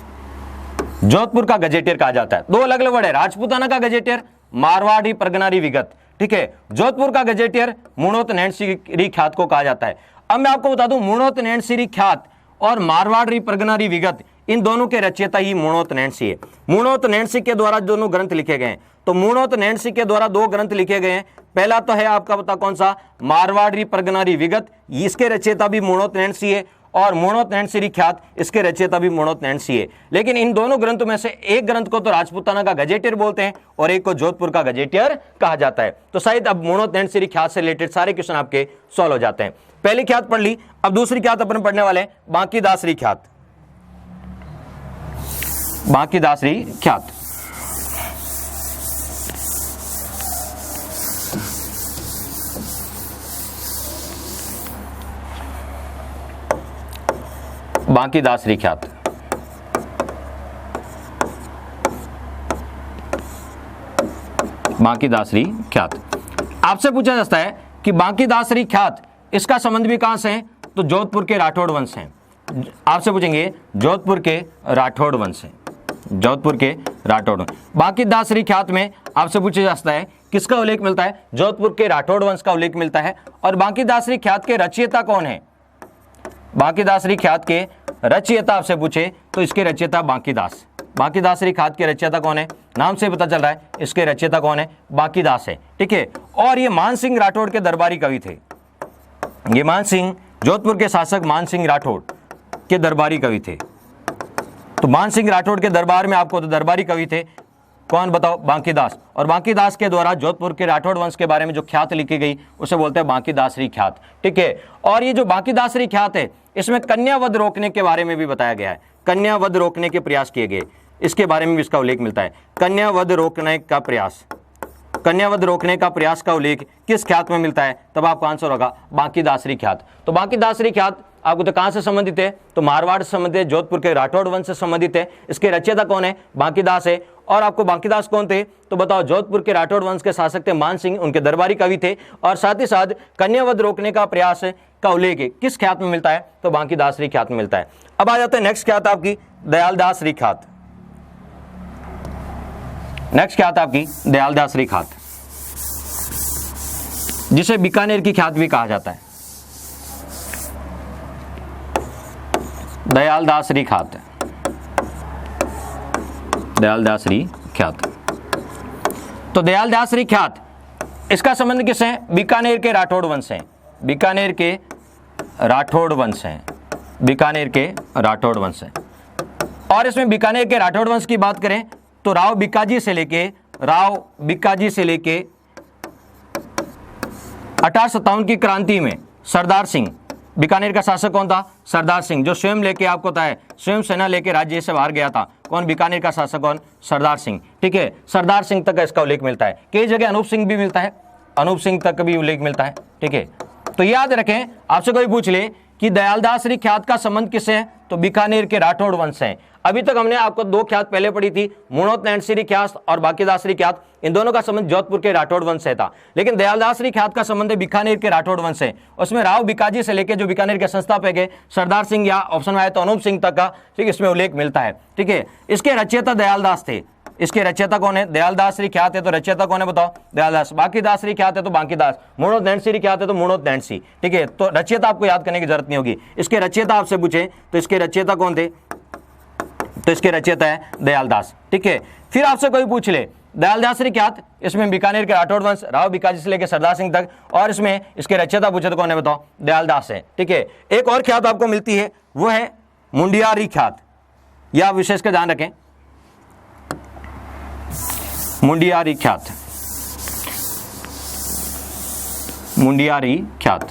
जोधपुर का गजेटियर कहा जाता है। दो अलग अलग वर्ड है, राजपूताना का गजेटियर मारवाड़ी परगनारी विगत, ठीक है। जोधपुर का गजेटियर मूणोत नैनसिरी ख्यात को कहा जाता है। अब मैं आपको बता दूं मूणोत नैनसिरी ख्यात और मारवाड़ी परगनारी विगत, इन दोनों के रचयिता ही मूणोत नैनसी है। मूणोत नैनसी के द्वारा दोनों ग्रंथ लिखे गए हैं, तो मूणोत नैनसी के द्वारा दो ग्रंथ लिखे गए हैं। पहला तो है आपका पता कौन सा, मारवाड़ी परगनारी विगत, इसके रचयिता भी मूणोत नैनसी है, और मूणोत नैनसिरी ख्यात, इसके रचयिता भी मूणोत नैनसी है। लेकिन इन दोनों ग्रंथों में से एक ग्रंथ को तो राजपूताना का गजेटियर बोलते हैं और एक को जोधपुर का गजेटियर कहा जाता है। तो शायद अब मूणोत नैनसिरी ख्यात से रिलेटेड सारे क्वेश्चन आपके सॉल्व हो जाते हैं। पहली ख्यात पढ़ ली, अब दूसरी ख्यात अपन पढ़ने वाले हैं बांकीदासरी ख्यात, बांकीदासरी ख्यात। बांकीदासरी ख्यात, बांकीदासरी ख्यात। आपसे पूछा जाता है कि बांकीदासरी ख्यात, इसका संबंध भी कहां से है, तो जोधपुर के राठौड़ वंश हैं। आपसे पूछेंगे जोधपुर के राठौड़ वंश है, जोधपुर के राठौड़। बांकीदासरी ख्यात में आपसे पूछा जाता है किसका उल्लेख मिलता है, जोधपुर के राठौड़ वंश का उल्लेख मिलता है। और बांकीदासरी ख्यात के रचयिता कौन है, बांकीदासरी ख्यात के रचयिता आपसे पूछे तो इसके रचयिता बांकीदास, बांकीदासरी ख्यात के रचयिता कौन है, नाम से पता चल रहा है इसके रचयिता कौन है, बांकीदास है, ठीक है। और ये मान सिंह राठौड़ के दरबारी कवि थे, ये मान सिंह, जोधपुर के शासक मान सिंह राठौड़ के दरबारी कवि थे। तो मान सिंह राठौड़ के दरबार में आपको तो दरबारी कवि थे, कौन बताओ, बांकीदास। और बांकीदास के द्वारा जोधपुर के राठौड़ वंश के बारे में जो ख्यात लिखी गई उसे बोलते हैं बांकीदासरी ख्यात, ठीक है। और ये जो बांकीदासरी ख्यात है इसमें कन्यावध रोकने के बारे में भी बताया गया है, कन्यावध रोकने के प्रयास किए गए, इसके बारे में भी इसका उल्लेख मिलता है। कन्यावध रोकने का प्रयास, कन्यावध रोकने का प्रयास का उल्लेख किस ख्यात में मिलता है, तब आपका आंसर होगा बांकीदासरी ख्यात। तो बांकीदासरी ख्यात आपको तो कहां से संबंधित है, तो मारवाड़ से संबंधित है, जोधपुर के राठौड़ वंश से संबंधित है। इसके रचयिता कौन है, बांकीदास है। और आपको बांकीदास कौन थे, तो बताओ जोधपुर के राठौड़ वंश के शासक थे मान सिंह, उनके दरबारी कवि थे। और साथ ही साथ कन्यावध रोकने का प्रयास का उल्लेख किस ख्यात में मिलता है, तो बांकीदासरी ख्यात में मिलता है। अब आ जाते हैं नेक्स्ट ख्यात आपकी दयालदासरी ख्यात, नेक्स्ट ख्यात आपकी दयालदासरी ख्यात, जिसे बीकानेर की ख्यात भी कहा जाता है, दयालदासरी ख्यात, दयालदासरी ख्यात। तो दयालदासरी ख्यात, इसका संबंध किससे है, बीकानेर के राठौड़ वंश है, बीकानेर के राठौड़ वंश है, बीकानेर के राठौड़ वंश है। और इसमें बीकानेर के राठौड़ वंश की बात करें तो राव बीकाजी से लेके 1857 की क्रांति में सरदार सिंह, बीकानेर का शासक कौन था, सरदार सिंह, जो स्वयं लेके आपको पता है स्वयं सेना लेके राज्य से बाहर गया था, कौन, बीकानेर का शासक कौन, सरदार सिंह, ठीक है। सरदार सिंह तक इसका उल्लेख मिलता है, कई जगह अनूप सिंह भी मिलता है, अनूप सिंह तक भी उल्लेख मिलता है, ठीक है। तो याद रखें, आपसे कोई पूछ ले कि दयालदासरी ख्यात का संबंध किससे है, तो बीकानेर के राठौड़ वंश है। अभी तक हमने आपको दो ख्यात पहले पढ़ी थी, मूणोत नैनसिरी ख्यात और बांकीदासरी ख्यात, इन दोनों का संबंध जोधपुर के राठौड़ वंश से था। लेकिन दयालदासरी ख्यात का संबंध बीकानेर के राठौड़ वंश से, उसमें राव बीकाजी से लेकर जो बीकानेर के संस्थापक है सरदार सिंह या ऑप्शन में आए तो अनूप सिंह तक का, ठीक, इसमें उल्लेख मिलता है, ठीक है। इसके रचयिता दयालदास थे, इसके रचयिता कौन है, दयालदासरी ख्यात है तो रचयिता कौन है बताओ, दयालदास। बांकीदासरी ख्यात है तो बांकीदास, मूणोत नैनसिरी ख्यात है तो मूणोत नैनसी, ठीक है। तो रचयिता आपको याद करने की जरूरत नहीं होगी। इसके रचयिता आपसे पूछे तो इसके रचयिता कौन थे, तो इसके रचयिता है दयालदास, ठीक है। फिर आपसे कोई पूछ ले दयालदासरी ख्यात, इसमें बीकानेर के राठौड़ वंश राव बीकाजी से लेकर सरदार सिंह तक, और इसमें इसके रचयिता पूछे तो कौन है बताओ, दयालदास है, ठीक है। एक और ख्यात आपको मिलती है वो है मुंडियारी ख्यात, यह विशेष का ध्यान रखें। मुंडियारी ख्यात, मुंडियारी ख्यात।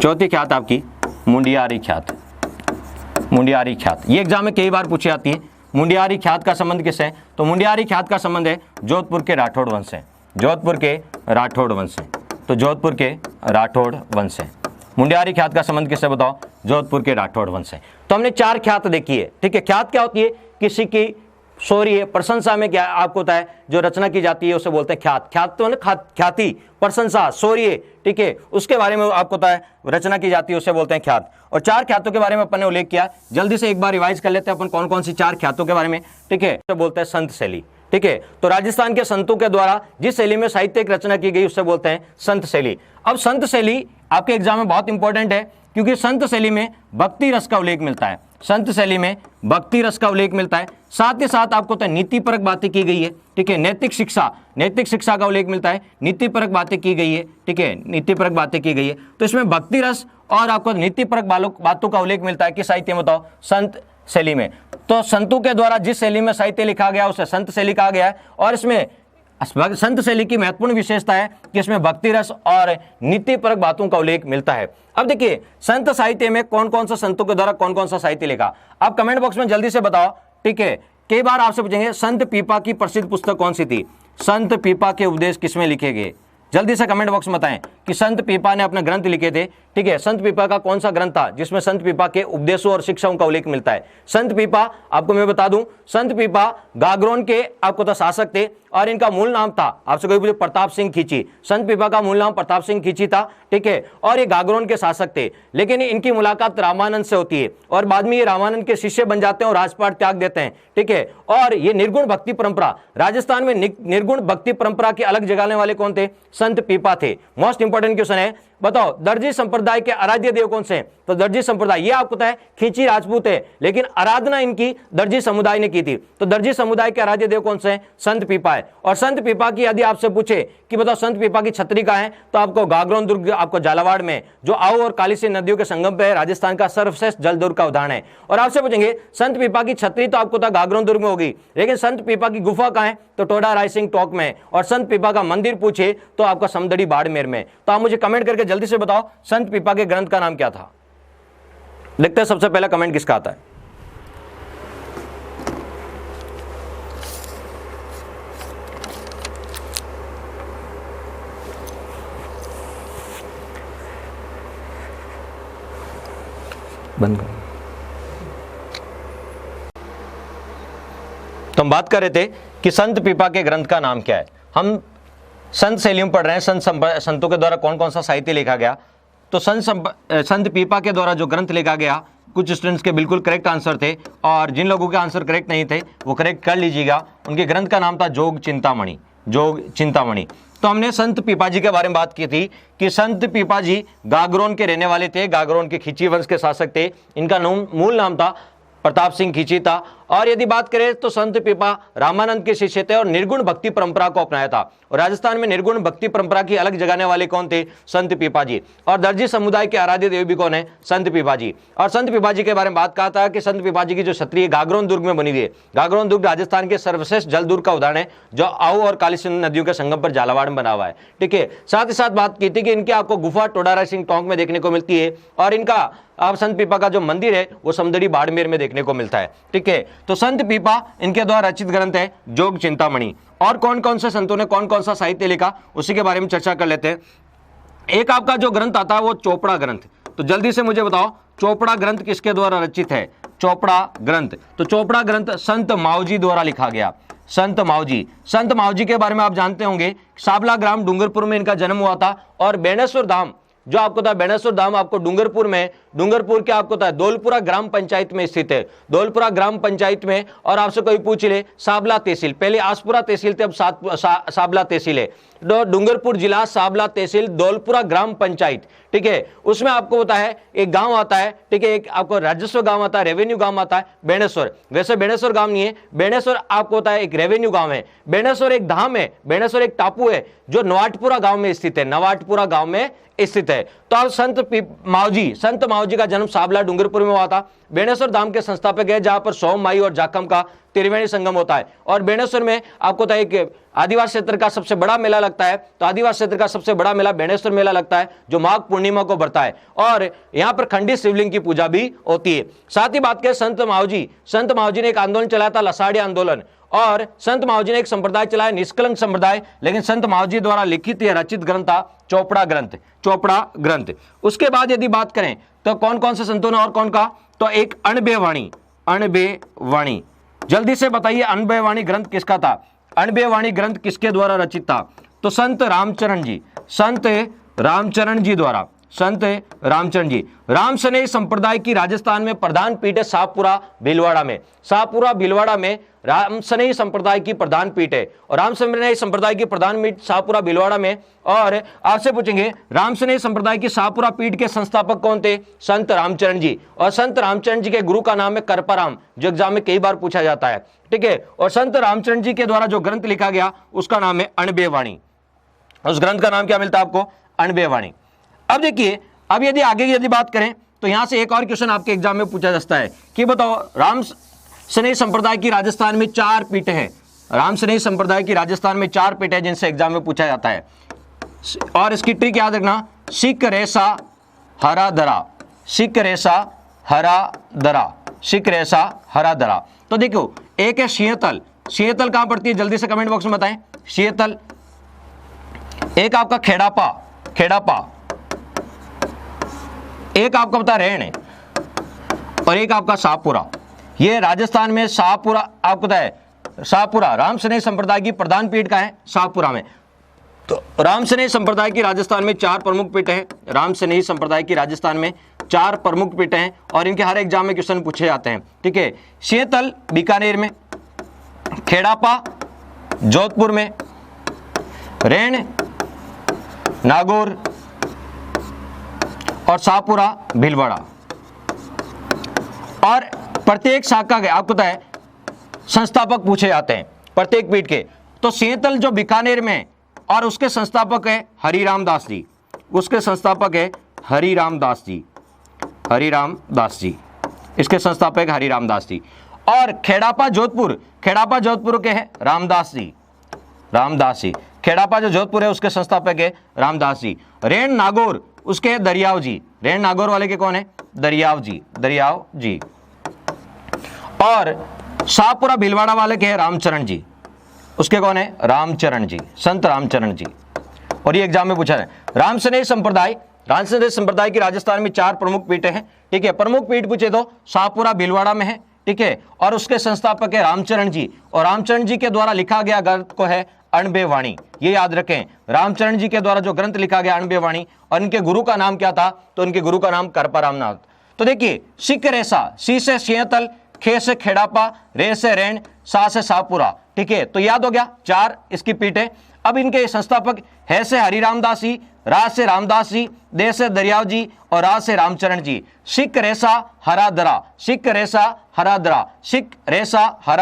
चौथी ख्यात आपकी मुंडियारी ख्यात, मुंडियारी ख्यात। ये एग्जाम में कई बार पूछी जाती है। मुंडियारी ख्यात का संबंध किससे? तो मुंडियारी ख्यात का संबंध है जोधपुर के राठौड़ वंश से, जोधपुर के राठौड़ वंश से। तो जोधपुर के राठौड़ वंश से मुंडियारी ख्यात का संबंध किससे बताओ? जोधपुर के राठौड़ वंश से। तो हमने 4 ख्यात देखी है, ठीक है। ख्यात क्या होती है? किसी की शौर्य प्रशंसा में क्या आपको होता है जो रचना की जाती है उसे बोलते हैं ख्यात। ख्यात तो ना ख्याति, प्रशंसा, शौर्य, ठीक है, उसके बारे में आपको होता है रचना की जाती है उसे बोलते हैं ख्यात। और 4 ख्यातों के बारे में अपन ने उल्लेख किया। जल्दी से एक बार रिवाइज कर लेते हैं अपन कौन कौन सी 4 ख्यातों के बारे में, ठीक है। तो बोलते हैं संत शैली, ठीक है। तो राजस्थान के संतों के द्वारा जिस शैली में साहित्यिक रचना की गई उसे बोलते हैं संत शैली। अब संत शैली आपके एग्जाम में बहुत इंपॉर्टेंट है क्योंकि संत शैली में भक्ति रस का उल्लेख मिलता है, संत शैली में भक्ति रस का उल्लेख मिलता है। साथ ही साथ आपको तो नीतिपरक बातें की गई है, ठीक है। नैतिक शिक्षा का उल्लेख मिलता है, नीतिपरक बातें की गई है, ठीक है, नीतिपरक बातें की गई है। तो इसमें भक्ति रस और आपको नीतिपरक बातों का उल्लेख मिलता है कि साहित्य में बताओ संत शैली में। तो संतों के द्वारा जिस शैली में साहित्य लिखा गया उसे संत शैली कहा गया है। और इसमें संत शैली की महत्वपूर्ण विशेषता है कि इसमें भक्ति रस और नीतिपरक बातों का उल्लेख मिलता है। अब देखिए संत साहित्य में कौन कौन सा संतों के द्वारा कौन कौन सा साहित्य लिखा, आप कमेंट बॉक्स में जल्दी से बताओ, ठीक है। कई बार आपसे पूछेंगे संत पीपा की प्रसिद्ध पुस्तक कौन सी थी, संत पीपा के उपदेश किसमें लिखे गए? जल्दी से कमेंट बॉक्स में बताएं कि संत पीपा ने अपने ग्रंथ लिखे थे, ठीक है। संत पीपा का कौन सा ग्रंथ था जिसमें संत पीपा के उपदेशों और शिक्षाओं का उल्लेख मिलता है? संत पीपा आपको मैं बता दूं, संत पीपा गागरोन के आपको तो शासक थे और इनका मूल नाम था, आपसे कोई पूछे, प्रताप सिंह खींची। संत पीपा का मूल नाम प्रताप सिंह खींची था, ठीक है। और ये गागरोन के शासक थे, लेकिन इनकी मुलाकात रामानंद से होती है और बाद में ये रामानंद के शिष्य बन जाते हैं और राजपाट त्याग देते हैं, ठीक है। और ये निर्गुण भक्ति परंपरा, राजस्थान में निर्गुण भक्ति परंपरा की अलग जगाने वाले कौन थे? संत पीपा थे। मोस्ट इंपोर्टेंट क्वेश्चन है, बताओ दर्जी संप्रदाय के आराध्य देव कौन से हैं? तो दर्जी संप्रदाय, ये आपको पता है खींची राजपूत है, लेकिन आराधना इनकी दर्जी समुदाय ने की थी। तो दर्जी समुदाय के आराध्य देव कौन से हैं? संत पीपा है। और संत पीपा की यदि आपसे पूछे कि बताओ संत पीपा की छत्री कहाँ है, तो आपको गागरोन दुर्ग आपको झालावाड़ में, जो आओ और कालीसिंध नदियों के संगम पे है, राजस्थान का सर्वश्रेष्ठ जल दुर्ग का उदाहरण है। और आपसे पूछेंगे संत पीपा की छत्री तो आपको गागरोन दुर्ग में होगी, लेकिन संत पीपा की गुफा कहाँ है? तो टोडा रायसिंह टोक में। और संत पीपा का मंदिर पूछे तो आपका समदड़ी बाड़मेर में। तो आप मुझे कमेंट करके जल्दी से बताओ संत पीपा के ग्रंथ का नाम क्या था? देखते हैं सबसे पहला कमेंट किसका आता है। बंद करो। तो हम बात कर रहे थे कि संत पीपा के ग्रंथ का नाम क्या है। हम संत शैली में पढ़ रहे हैं, संतों के द्वारा कौन कौन सा साहित्य लिखा गया। तो संत पीपा के द्वारा जो ग्रंथ लिखा गया, कुछ स्टूडेंट्स के बिल्कुल करेक्ट आंसर थे और जिन लोगों के आंसर करेक्ट नहीं थे वो करेक्ट कर लीजिएगा। उनके ग्रंथ का नाम था जोग चिंतामणि, जोग चिंतामणि। तो हमने संत पीपा जी के बारे में बात की थी कि संत पीपा जी गागरोन के रहने वाले थे, गागरोन के खींची वंश के शासक थे। इनका मूल नाम था प्रताप सिंह खींची था। और यदि बात करें तो संत पीपा रामानंद के शिष्य थे और निर्गुण भक्ति परंपरा को अपनाया था। और राजस्थान में निर्गुण भक्ति परंपरा की अलग जगाने वाले कौन थे? संत पीपा जी। और दर्जी समुदाय के आराध्य देव भी कौन है? संत पीपा जी। और संत पीपा जी के बारे में बात कहा था कि संत पीपा जी की जो छत्री है गागरोन दुर्ग में बनी हुई है। गागरोन दुर्ग राजस्थान के सर्वश्रेष्ठ जल दुर्ग का उदाहरण है, जो आओ और कालीसिंध नदियों के संगम पर झालावाड़ में बना हुआ है, ठीक है। साथ ही साथ बात की थी कि इनकी आपको गुफा टोडारा सिंह टोंक में देखने को मिलती है और इनका आप संत पीपा का जो मंदिर है वो समदड़ी बाड़मेर में देखने को मिलता है, ठीक है। तो संत पीपा इनके द्वारा रचित ग्रंथ है जोग चिंतामणि। और कौन कौन से संतों ने कौन कौन सा साहित्य लिखा उसी के बारे में चर्चा कर लेते हैं। एक आपका जो ग्रंथ आता है वो चोपड़ा ग्रंथ। तो जल्दी से मुझे बताओ चोपड़ा ग्रंथ किसके द्वारा रचित है? चोपड़ा ग्रंथ, तो चोपड़ा ग्रंथ संत मावजी द्वारा लिखा गया। संत मावजी, संत मावजी के बारे में आप जानते होंगे, साबला ग्राम डूंगरपुर में इनका जन्म हुआ था। और बेणेश्वर धाम जो आपको था, बेणेश्वर धाम आपको डूंगरपुर में, डूंगरपुर के आपको था दौलपुरा ग्राम पंचायत में स्थित है, दौलपुरा ग्राम पंचायत में। और आपसे कोई पूछ ले साबला तहसील, पहले आसपुरा तहसील थे, अब साबला तहसील है। डूंगरपुर जिला, साबला तहसील, दौलपुरा ग्राम पंचायत, ठीक है। उसमें आपको होता है एक गांव आता है, ठीक है, एक आपको राजस्व गांव आता है, रेवेन्यू गांव आता है बेणेश्वर। वैसे बेणेश्वर गांव नहीं है, बेणेश्वर आपको होता है एक रेवेन्यू गांव है। बेणेश्वर एक धाम है, बेणेश्वर एक टापू है जो नवाटपुरा गांव में स्थित है, नवाटपुरा गांव में स्थित है। तो अब संत मावजी का जन्म साबला डूंगरपुर में हुआ था। बेणेश्वर धाम के संस्थापक है जहां पर सोम माई और जाकम का त्रिवेणी संगम होता है। और बेणेश्वर में आपको पता है कि आदिवासी क्षेत्र का सबसे बड़ा मेला लगता है, तो आदिवासी क्षेत्र का सबसे बड़ा मेला बेणेश्वर मेला लगता है जो माघ पूर्णिमा को बढ़ता है। और यहाँ पर खंडित शिवलिंग की पूजा भी होती है। साथ ही बात करें संत मावजी ने एक आंदोलन चलाया था, लसाड़ी आंदोलन। और संत मावजी ने एक संप्रदाय चलाया, निष्कलंक संप्रदाय, लेकिन संत मावजी द्वारा लिखित या रचित ग्रंथ था चोपड़ा ग्रंथ। उसके बाद यदि बात करें तो कौन कौन से संतों ने और कौन का, तो एक अणबे वाणी, जल्दी से बताइए अणबे वाणी ग्रंथ किसका था, अणबे वाणी ग्रंथ किसके द्वारा रचित था, तो संत रामचरण जी। राम सनेही संप्रदाय की राजस्थान में प्रधान पीठ है शाहपुरा भीलवाड़ा में राम सनेही संप्रदाय की प्रधान पीठ है। और राम सनेही संप्रदाय की प्रधान पीठ शाहपुरा भीलवाड़ा में। और आपसे पूछेंगे राम सनेही संप्रदाय की शाहपुरा पीठ के संस्थापक कौन थे, संत रामचरण जी। और संत रामचरण जी के गुरु का नाम है करपाराम, जो एग्जाम में कई बार पूछा जाता है, ठीक है। और संत रामचरण जी के द्वारा जो ग्रंथ लिखा गया उसका नाम है अणबे वाणी। उस ग्रंथ का नाम क्या मिलता है आपको, अणबे वाणी। अब देखिए, अब यदि आगे यदि बात करें तो यहां से एक और क्वेश्चन आपके एग्जाम में पूछा जाता है कि बताओ राम सनेही संप्रदाय की राजस्थान में 4 पीठें हैं, राम सनेही संप्रदाय की राजस्थान में 4 पीठें जिनसे एग्जाम में पूछा जाता है। और इसकी ट्रिक याद रखना, सिक रेसा हरा दरा। तो देखो, एक है शीतल कहां पड़ती है, जल्दी से कमेंट बॉक्स में बताएं, शीतल। एक आपका खेड़ापा, एक आपका पता रेण है, और एक आपका शाहपुरा। ये राजस्थान में शाहपुरा, आपको पता है शाहपुरा राम सनेही संप्रदाय की प्रधान पीठ का है शाहपुरा में। तो राम सनेही संप्रदाय की राजस्थान में 4 प्रमुख पीठ हैं, राम सनेही संप्रदाय की राजस्थान में 4 प्रमुख पीठ हैं, और इनके हर एग्जाम में क्वेश्चन पूछे जाते हैं, ठीक है। शीतल बीकानेर में, खेड़ापा जोधपुर में, रेण नागौर और शाहपुरा भीलवाड़ा। और प्रत्येक शाखा के आपको पता है संस्थापक पूछे जाते हैं प्रत्येक पीठ के। तो शीतल जो बीकानेर में, और उसके संस्थापक है हरिराम दास जी, इसके संस्थापक हरिराम दास जी। और खेड़ापा जोधपुर के हैं रामदास जी, खेड़ापा जो जोधपुर है उसके संस्थापक है रामदास जी। रेण नागौर उसके है दरियाव जी, रेण नागौर वाले के कौन है, दरियाव जी। और शाहपुरा भीलवाड़ा वाले के है रामचरण जी, उसके कौन है, संत रामचरण जी। और ये एग्जाम में पूछा है। राम सनेही संप्रदाय की राजस्थान में 4 प्रमुख पीठें हैं, ठीक है। प्रमुख पीठ पूछे तो शाहपुरा भीलवाड़ा में है, ठीक है। और उसके संस्थापक है रामचरण जी, और रामचरण जी के द्वारा लिखा गया ग्रंथ को है अणबे वाणी। ये याद रखें, रामचरण जी के द्वारा जो ग्रंथ लिखा गया अणबे वाणी, और इनके गुरु का नाम क्या था, तो इनके गुरु का नाम करपाराम नाथ। तो देखिए, सिक रेसा, सी से शीतल, खे से खेड़ापा, रे से रेण, सा से शाहपुरा, ठीक है। तो याद हो गया 4 इसकी पीठ है। अब इनके संस्थापक है से हरिराम दास जी, रा से रामदास जी, दे से दरियाव जी, और रा से रामचरण जी। सिक रेसा हरा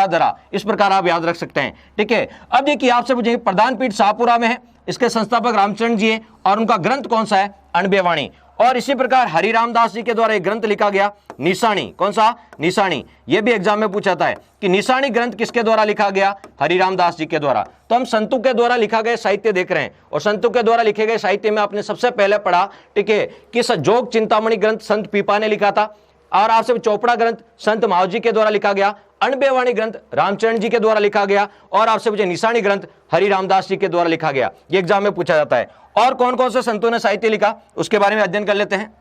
दरा, इस प्रकार आप याद रख सकते हैं, ठीक है। अब देखिए, आपसे पूछेंगे प्रधान पीठ शाहपुरा में है, इसके संस्थापक रामचरण जी है, और उनका ग्रंथ कौन सा है, अणबे वाणी। और इसी प्रकार हरिराम दास जी के द्वारा एक ग्रंथ लिखा गया निशानी, कौन सा, निशानी। यह भी एग्जाम में पूछा जाता है कि निशानी ग्रंथ किसके द्वारा लिखा गया, हरिराम दास जी के द्वारा। तो हम संतों के द्वारा लिखा गया साहित्य देख रहे हैं, और संतों के द्वारा लिखे गए साहित्य में आपने सबसे पहले पढ़ा, ठीक है, कि जोग चिंतामणि ग्रंथ संत पीपा ने लिखा था। और आपसे चोपड़ा ग्रंथ संत मावजी के द्वारा लिखा गया, अणबे वाणी ग्रंथ रामचरण जी के द्वारा लिखा गया, और आपसे पूछे निशानी ग्रंथ हरिराम दास जी के द्वारा लिखा गया। ये एग्जाम में पूछा जाता है। और कौन कौन से संतों ने साहित्य लिखा उसके बारे में अध्ययन कर लेते हैं।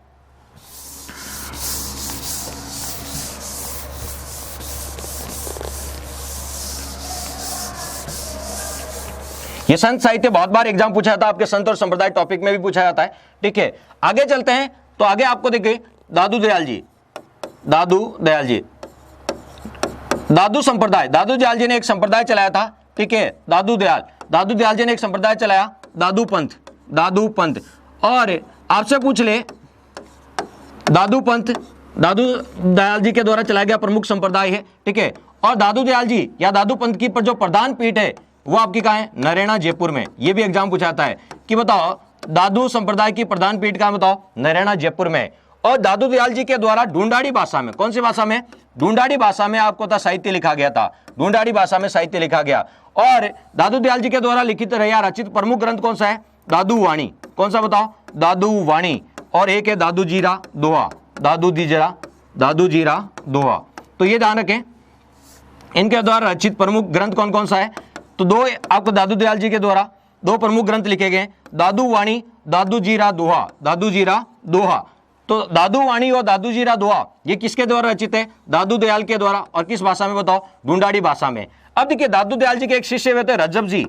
ये संत साहित्य बहुत बार एग्जाम पूछा जाता है, आपके संत और संप्रदाय टॉपिक में भी पूछा जाता है, ठीक है। आगे चलते हैं, तो आगे आपको देखिए दादू दयाल जी ने एक संप्रदाय चलाया था, ठीक है। दादू दयाल जी ने एक संप्रदाय चलाया, दादू पंथ। और आपसे पूछ ले, दादू दयाल जी के द्वारा चलाया गया प्रमुख संप्रदाय है, ठीक है। और दादू दयाल जी या दादू पंथ की पर जो प्रधान पीठ है वो आपकी कहाँ है, नरेना जयपुर में। ये भी एग्जाम पूछा जाता है कि बताओ दादू संप्रदाय की प्रधान पीठ कहाँ, बताओ, नरेना जयपुर में। और दादू दयाल जी के द्वारा ढूंढाड़ी भाषा में, कौन सी भाषा में, ढूंढाड़ी भाषा में आपको था साहित्य लिखा गया था, ढूंढाड़ी भाषा में साहित्य लिखा गया। और दादू दयाल जी के द्वारा लिखित या रचित प्रमुख ग्रंथ कौन सा है? दादू वाणी। कौन सा बताओ? दादू वाणी। और एक है दादू जीरा दोहा, दादू जीरा दोहा। तो ये ध्यान रखें, इनके द्वारा रचित प्रमुख ग्रंथ कौन कौन सा है? तो दो आपको दादू दयाल जी के द्वारा दो प्रमुख ग्रंथ लिखे गए, दादू वाणी, दादू जीरा दोहा, दादू जीरा दोहा। तो दादू वाणी और दादू जीरा दोहा ये किसके द्वारा रचित है? दादू दयाल के द्वारा। और किस भाषा में बताओ? ढूंढाड़ी भाषा में। अब देखिए, दादू दयाल जी के एक शिष्य हुए थे रजब जी,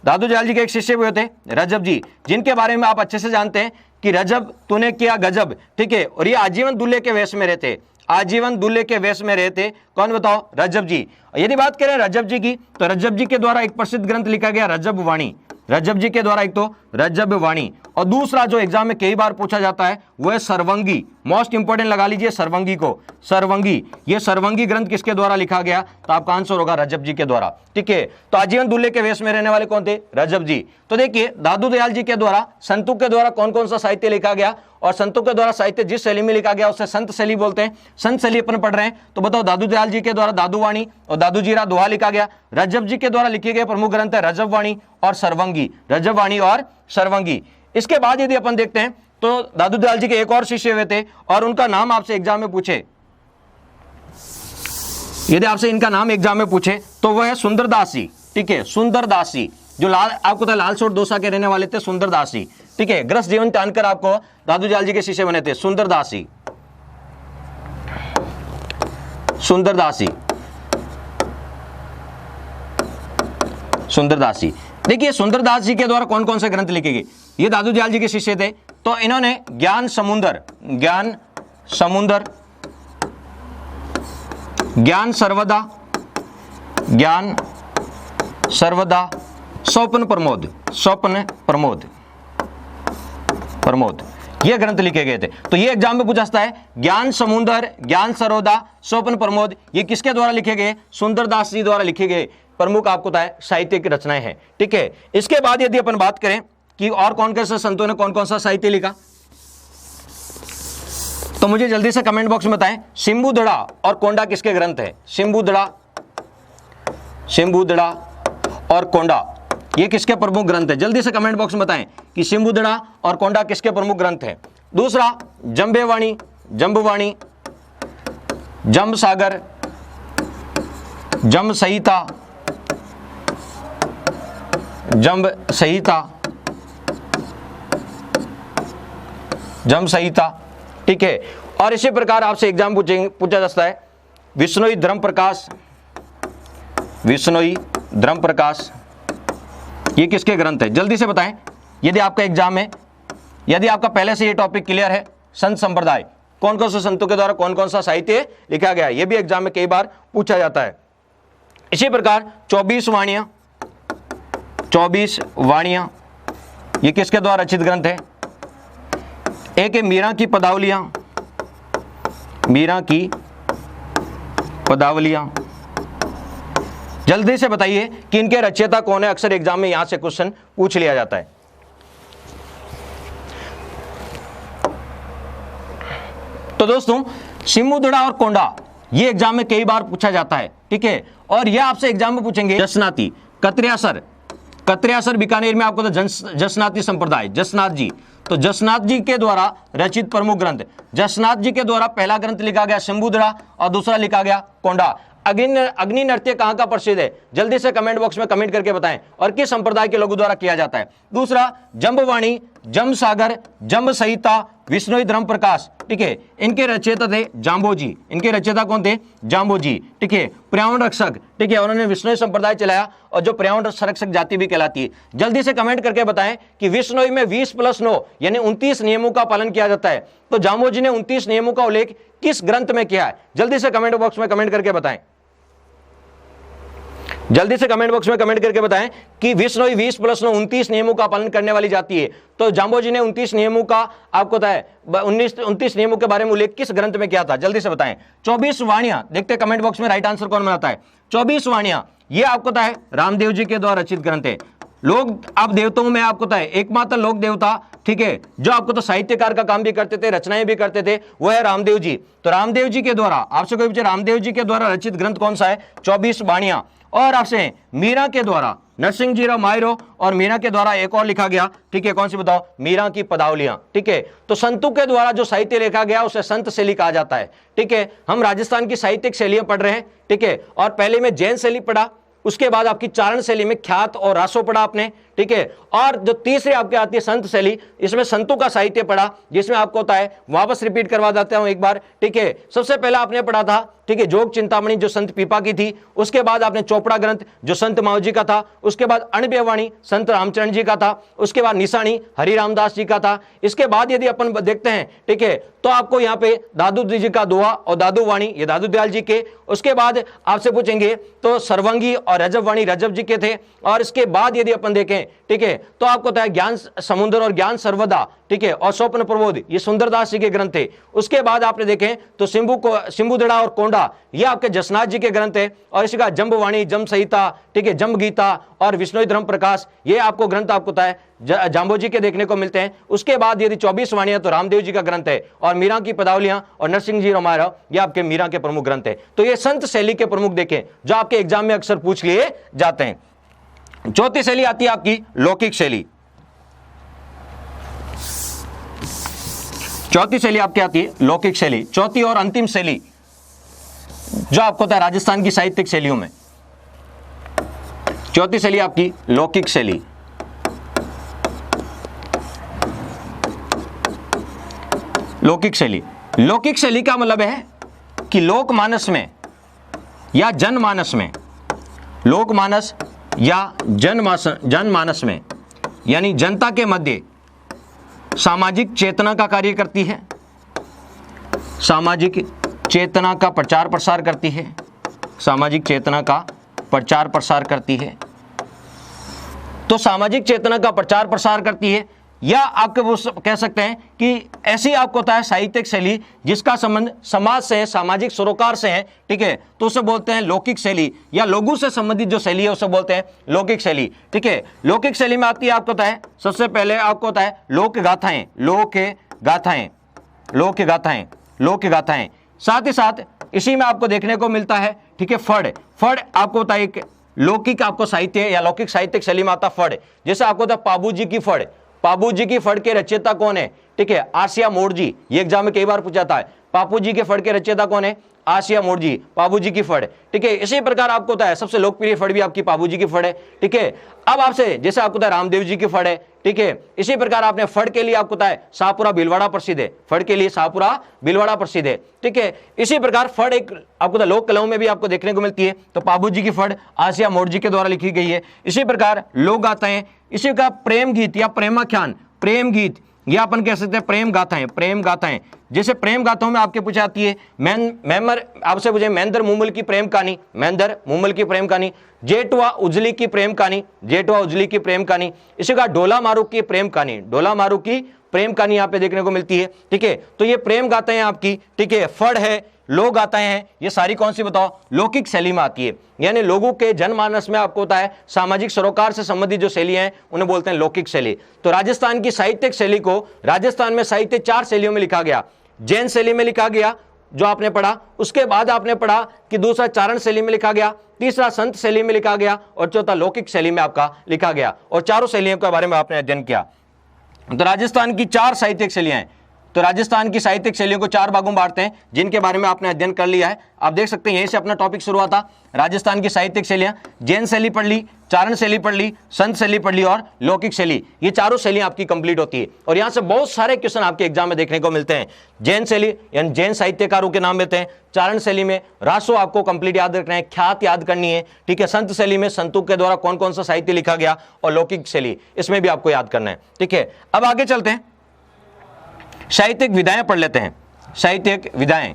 दादू दयाल जी के एक शिष्य हुए थे रजब जी, जिनके बारे में आप अच्छे से जानते हैं कि रजब तूने किया गजब, ठीक है। और ये आजीवन दूल्हे के वेश में रहते, आजीवन दूल्हे के वेश में रहते। कौन बताओ? रजब जी। यदि बात करें रजब जी की, तो रजब जी के द्वारा एक प्रसिद्ध ग्रंथ लिखा गया रजब वाणी, रजब जी के द्वारा एक तो रजब वाणी। और दूसरा जो एग्जाम में कई बार पूछा जाता है वो है सर्वंगी। मोस्ट इंपोर्टेंट लगा लीजिए सर्वंगी को, सर्वंगी। ये सर्वंगी ग्रंथ किसके द्वारा लिखा गया? तो आपका आंसर होगा रजब जी के द्वारा, ठीक है। तो आजीवन दूल्हे के वेश में रहने वाले कौन थे? रजब जी। तो देखिए, दादू दयाल जी के द्वारा संतों के द्वारा कौन कौन सा साहित्य लिखा गया, और संतों के द्वारा साहित्य जिस शैली में लिखा गया उसे संत शैली बोलते हैं। संत शैली अपन पढ़ रहे हैं, तो बताओ दादू दयाल जी के द्वारा दादू वाणी और दादू जीरा दोहा लिखा गया। रजब जी के द्वारा लिखे गए प्रमुख ग्रंथ है रजब वाणी और सर्वंगी, रजब वाणी और सर्वंगी। इसके बाद यदि अपन देखते हैं तो दादू दयाल जी के एक और शिष्य हुए थे, और उनका नाम आपसे एग्जाम में पूछे, यदि आपसे इनका नाम एग्जाम में पूछे तो वह है सुंदरदास जी, ठीक है। सुंदरदास जी जो लाल आपको था लालसोट दोसा के रहने वाले थे, सुंदरदास जी, ठीक है। ग्रस्त जीवन जानकर आपको दादू दयाल जी के शिष्य बने थे सुंदरदास जी, सुंदरदास जी, सुंदरदास जी। देखिए, सुंदरदास जी के द्वारा कौन कौन से ग्रंथ लिखे गए? ये दादू दयाल जी के शिष्य थे, तो इन्होंने ज्ञान समुंदर, ज्ञान समुंदर, ज्ञान सर्वदा, ज्ञान सर्वदा, स्वप्न प्रमोद, स्वप्न प्रमोद, प्रमोद, ये ग्रंथ लिखे गए थे। तो ये एग्जाम में पूछा जाता है ज्ञान समुंदर, ज्ञान सरोदा, स्वप्न प्रमोद, ये किसके द्वारा लिखे गए? सुंदरदास जी द्वारा लिखे गए प्रमुख आपको है साहित्य की रचनाएं हैं, ठीक है। इसके बाद यदि अपन बात करें कि और कौन कौन से संतों ने कौन कौन सा साहित्य लिखा, तो मुझे जल्दी से कमेंट बॉक्स में बताएं शिंबुदड़ा और कोंडा किसके ग्रंथ है? शिंबुदड़ा, शिंबुदड़ा और कोंडा ये किसके प्रमुख ग्रंथ है? जल्दी से कमेंट बॉक्स में बताएं कि शिंबुदड़ा और कोंडा किसके प्रमुख ग्रंथ है। दूसरा जंबेवाणी, जंबवाणी, जंब सागर, जंब संहिता, जंब संहिता, जंब संहिता, ठीक है। और इसी प्रकार आपसे एग्जाम पूछा जाता है विश्नोई धर्म प्रकाश, विश्नोई धर्म प्रकाश, ये किसके ग्रंथ है? जल्दी से बताएं यदि आपका एग्जाम है, यदि आपका पहले से ये टॉपिक क्लियर है। संत संप्रदाय, कौन कौन से संतों के द्वारा कौन कौन सा साहित्य लिखा गया है, ये भी एग्जाम में कई बार पूछा जाता है। इसी प्रकार 24 वाणियां, 24 वाणियां ये किसके द्वारा रचित ग्रंथ है? एक है मीरा की पदावलियां, मीरा की पदावलियां। जल्दी से बताइए कि इनके रचयिता कौन है? अक्सर एग्जाम में यहां से क्वेश्चन पूछ लिया जाता है। तो दोस्तों, शिंबुदड़ा और कोंडा ये एग्जाम में कई बार पूछा जाता है, ठीक है। और यह आपसे एग्जाम में पूछेंगे जसनाती, कत्रियासर, कत्रियासर बीकानेर में आपको तो जसनाती संप्रदाय, जसनाथ जी। तो जसनाथ जी के द्वारा रचित प्रमुख ग्रंथ, जसनाथ जी के द्वारा पहला ग्रंथ लिखा गया शिंबुदड़ा और दूसरा लिखा गया कोंडा। अग्नि नृत्य कहां का प्रसिद्ध है? जल्दी से कमेंट बॉक्स में कमेंट करके बताएं, और किस संप्रदाय के लोगों द्वारा किया जाता है। दूसरा जंबवाणी, जंब सागर, जंब संहिता, विश्नोई धर्म प्रकाश, ठीक है। इनके रचयिता थे जाम्बोजी, इनके रचयिता कौन थे? जाम्बोजी, ठीक है। पर्यावरण रक्षक, ठीक है, उन्होंने विश्नोई संप्रदाय चलाया और जो पर्यावरण संरक्षक जाति भी कहलाती है। जल्दी से कमेंट करके बताएं कि विश्नोई में 20+9 यानी 29 नियमों का पालन किया जाता है। तो जाम्बोजी ने 29 नियमों का उल्लेख किस ग्रंथ में किया है? जल्दी से कमेंट बॉक्स में कमेंट करके बताएं, जल्दी से कमेंट बॉक्स में कमेंट करके बताएं कि विश्नोई 20+9 29 नियमों का पालन करने वाली जाति है। तो जाम्बोजी ने 29 नियमों का आपको है 29 नियमों के बारे में उल्लेख किस ग्रंथ में किया था? जल्दी से बताएं। 24 वाणियां, देखते हैं कमेंट बॉक्स में राइट आंसर कौन बनाता है। 24 वाणियां ये आपको है रामदेव जी के द्वारा रचित ग्रंथ है। लोग आप देवताओं में आपको है एकमात्र लोक देवता, ठीक है, जो आपको तो साहित्यकार का काम भी करते थे, रचनाएं भी करते थे, वो है रामदेव जी। तो रामदेव जी के द्वारा आपसे कोई पूछे रामदेव जी के द्वारा रचित ग्रंथ कौन सा है? 24 वाणियां। और आपसे मीरा के द्वारा, नरसिंह जी राव मायरो और मीरा के द्वारा एक और लिखा गया, ठीक है, कौन सी बताओ? मीरा की पदावलियां, ठीक है। तो संतों के द्वारा जो साहित्य लिखा गया उसे संत शैली कहा जाता है, ठीक है। हम राजस्थान की साहित्यिक शैलियां पढ़ रहे हैं, ठीक है। और पहले में जैन शैली पढ़ा, उसके बाद आपकी चारण शैली में ख्यात और रासो पढ़ा आपने, ठीक है। और जो तीसरी आपके आती है संत शैली, इसमें संतों का साहित्य पढ़ा, जिसमें आपको होता है, वापस रिपीट करवा देता हूं एक बार, ठीक है। सबसे पहला आपने पढ़ा था, ठीक है, जोग चिंतामणि जो संत पीपा की थी। उसके बाद आपने चोपड़ा ग्रंथ जो संत माओ जी का था। उसके बाद अणव्यवाणी संत रामचरण जी का था। उसके बाद निशानी हरि रामदास जी का था। इसके बाद यदि अपन देखते हैं, ठीक है, तो आपको यहाँ पे दादू जी का दोहा और दादू वाणी, ये दादू दयाल जी के। उसके बाद आपसे पूछेंगे तो सर्वंगी और रजब वाणी रजब जी के थे। और इसके बाद यदि अपन देखें, ठीक है, तो आपको होता है ज्ञान समुद्र और ज्ञान सर्वदा, ठीक है, और स्वप्न प्रबोध, ये सुंदरदास जी के ग्रंथ थे। उसके बाद आपने देखें तो सिंबुदड़ा और कोंडा, ये आपके जसनाथ जी के ग्रंथ है। और इसी का जम्ब वाणी, जम संहिता, ठीक है, जम्ब गीता और विष्णु धर्म प्रकाश, ये आपको ग्रंथ आपको होता है जाम्बो जी के देखने को मिलते हैं। उसके बाद यदि 24 वाणियां तो रामदेव जी का ग्रंथ है। और मीरा की पदावलियां और नरसिंह जी रामायण, ये आपके मीरा के प्रमुख ग्रंथ है। तो ये संत शैली के प्रमुख देखें जो आपके एग्जाम में अक्सर पूछ लिए जाते हैं। चौथी शैली आती है आपकी लौकिक शैली। चौथी शैली आपकी आती है लौकिक शैली, चौथी और अंतिम शैली जो आपको होता है राजस्थान की साहित्यिक शैलियों में। चौथी शैली आपकी लौकिक शैली। लौकिक शैली, लौकिक शैली का मतलब है कि लोकमानस में या जनमानस में, लोकमानस या जनमानस में, यानी जनता के मध्य सामाजिक चेतना का कार्य करती है, सामाजिक चेतना का प्रचार प्रसार करती है, सामाजिक चेतना का प्रचार प्रसार करती है। तो सामाजिक चेतना का प्रचार प्रसार करती है, या आपके वो कह सकते हैं कि ऐसी आपको होता है साहित्यिक शैली जिसका संबंध समाज से है, सामाजिक सरोकार से है, ठीक है, तो उसे बोलते हैं लौकिक शैली। या लोगों से संबंधित जो शैली है उसे बोलते हैं लौकिक शैली, ठीक है। लौकिक शैली में आती है आपको होता है, सबसे पहले आपको होता है लोक गाथाएं, लोक गाथाएं, लोक गाथाएं, लोक गाथाएं। साथ ही साथ इसी में आपको देखने को मिलता है, ठीक है, फड़, फड़ आपको होता है एक लौकिक आपको साहित्य या लौकिक साहित्यिक शैली में आता फड़। जैसे आपको होता है पाबू जी की फड़, पाबू जी की फड़ के रचयिता कौन है? ठीक है, आसिया मोड़ जी। ये एग्जाम में कई बार पूछा था, पापू जी के फड़ के रचयिता कौन है? आसिया मोड़ जी, पाबू जी की फड़। ठीक है, इसी प्रकार आपको होता है सबसे लोकप्रिय फड़ भी आपकी पाबू जी की फड़ है। ठीक है, अब आपसे जैसे आपको होता है रामदेव जी की फड़ है, ठीक है, इसी प्रकार आपने फड़ के लिए आपको होता है शाहपुरा भीलवाड़ा प्रसिद्ध है, फड़ के लिए शाहपुरा भीलवाड़ा प्रसिद्ध है। ठीक है, इसी प्रकार फड़ एक आपको लोक कलाओं में भी आपको देखने को मिलती है, तो पाबू जी की फड़ आसिया मोड़ जी के द्वारा लिखी गई है। इसी प्रकार लोक गाथाएं, इसी का प्रेम गीत या प्रेमाख्यान, प्रेम गीत या अपन कह सकते हैं प्रेम गाथाएं, प्रेम गाथाएं। जैसे प्रेम गाथाओं में आपके पूछा जाती है मैमर, आपसे पूछे महेंद्र मूमल की प्रेम कहानी, महेंद्र मूमल की प्रेम कहानी, जेठवा उजली की प्रेम कहानी, जेठवा उजली की प्रेम कहानी। इसी का डोला मारू की प्रेम कहानी, डोला मारू की प्रेम कहानी यहाँ पे देखने को मिलती है। ठीक है, तो ये प्रेम गाथाएं आपकी, ठीक है, फड़ है, लोक गाथाएं हैं, ये सारी कौन सी बताओ? लौकिक शैली में आती है। यानी लोगों के जनमानस में आपको होता है सामाजिक सरोकार से संबंधित जो शैलियां हैं उन्हें बोलते हैं लौकिक शैली। तो राजस्थान की साहित्यिक शैली को, राजस्थान में साहित्य 4 शैलियों में लिखा गया। जैन शैली में लिखा गया जो आपने पढ़ा, उसके बाद आपने पढ़ा कि दूसरा चारण शैली में लिखा गया, तीसरा संत शैली में लिखा गया और चौथा लौकिक शैली में आपका लिखा गया। और चारों शैलियों के बारे में आपने अध्ययन किया। तो राजस्थान की 4 साहित्यिक शैलियां हैं। तो राजस्थान की साहित्यिक शैलियों को 4 भागों में बांटते हैं, जिनके बारे में आपने अध्ययन कर लिया है। आप देख सकते हैं यहीं से अपना टॉपिक शुरू हुआ था। राजस्थान की साहित्यिक शैलियां, जैन शैली पढ़ ली, चारण शैली पढ़ ली, संत शैली पढ़ ली और लौकिक शैली। ये चारों शैलियां आपकी कंप्लीट होती है और यहां से बहुत सारे क्वेश्चन आपके एग्जाम में देखने को मिलते हैं। जैन शैली यानी जैन साहित्यकारों के नाम मिलते हैं। चारण शैली में रासो आपको कंप्लीट याद रखना है, ख्यात याद करनी है। ठीक है, संत शैली में संतों के द्वारा कौन कौन सा साहित्य लिखा गया, और लौकिक शैली इसमें भी आपको याद करना है। ठीक है, अब आगे चलते हैं, साहित्यिक विधाएं पढ़ लेते हैं। साहित्यिक विधाएं,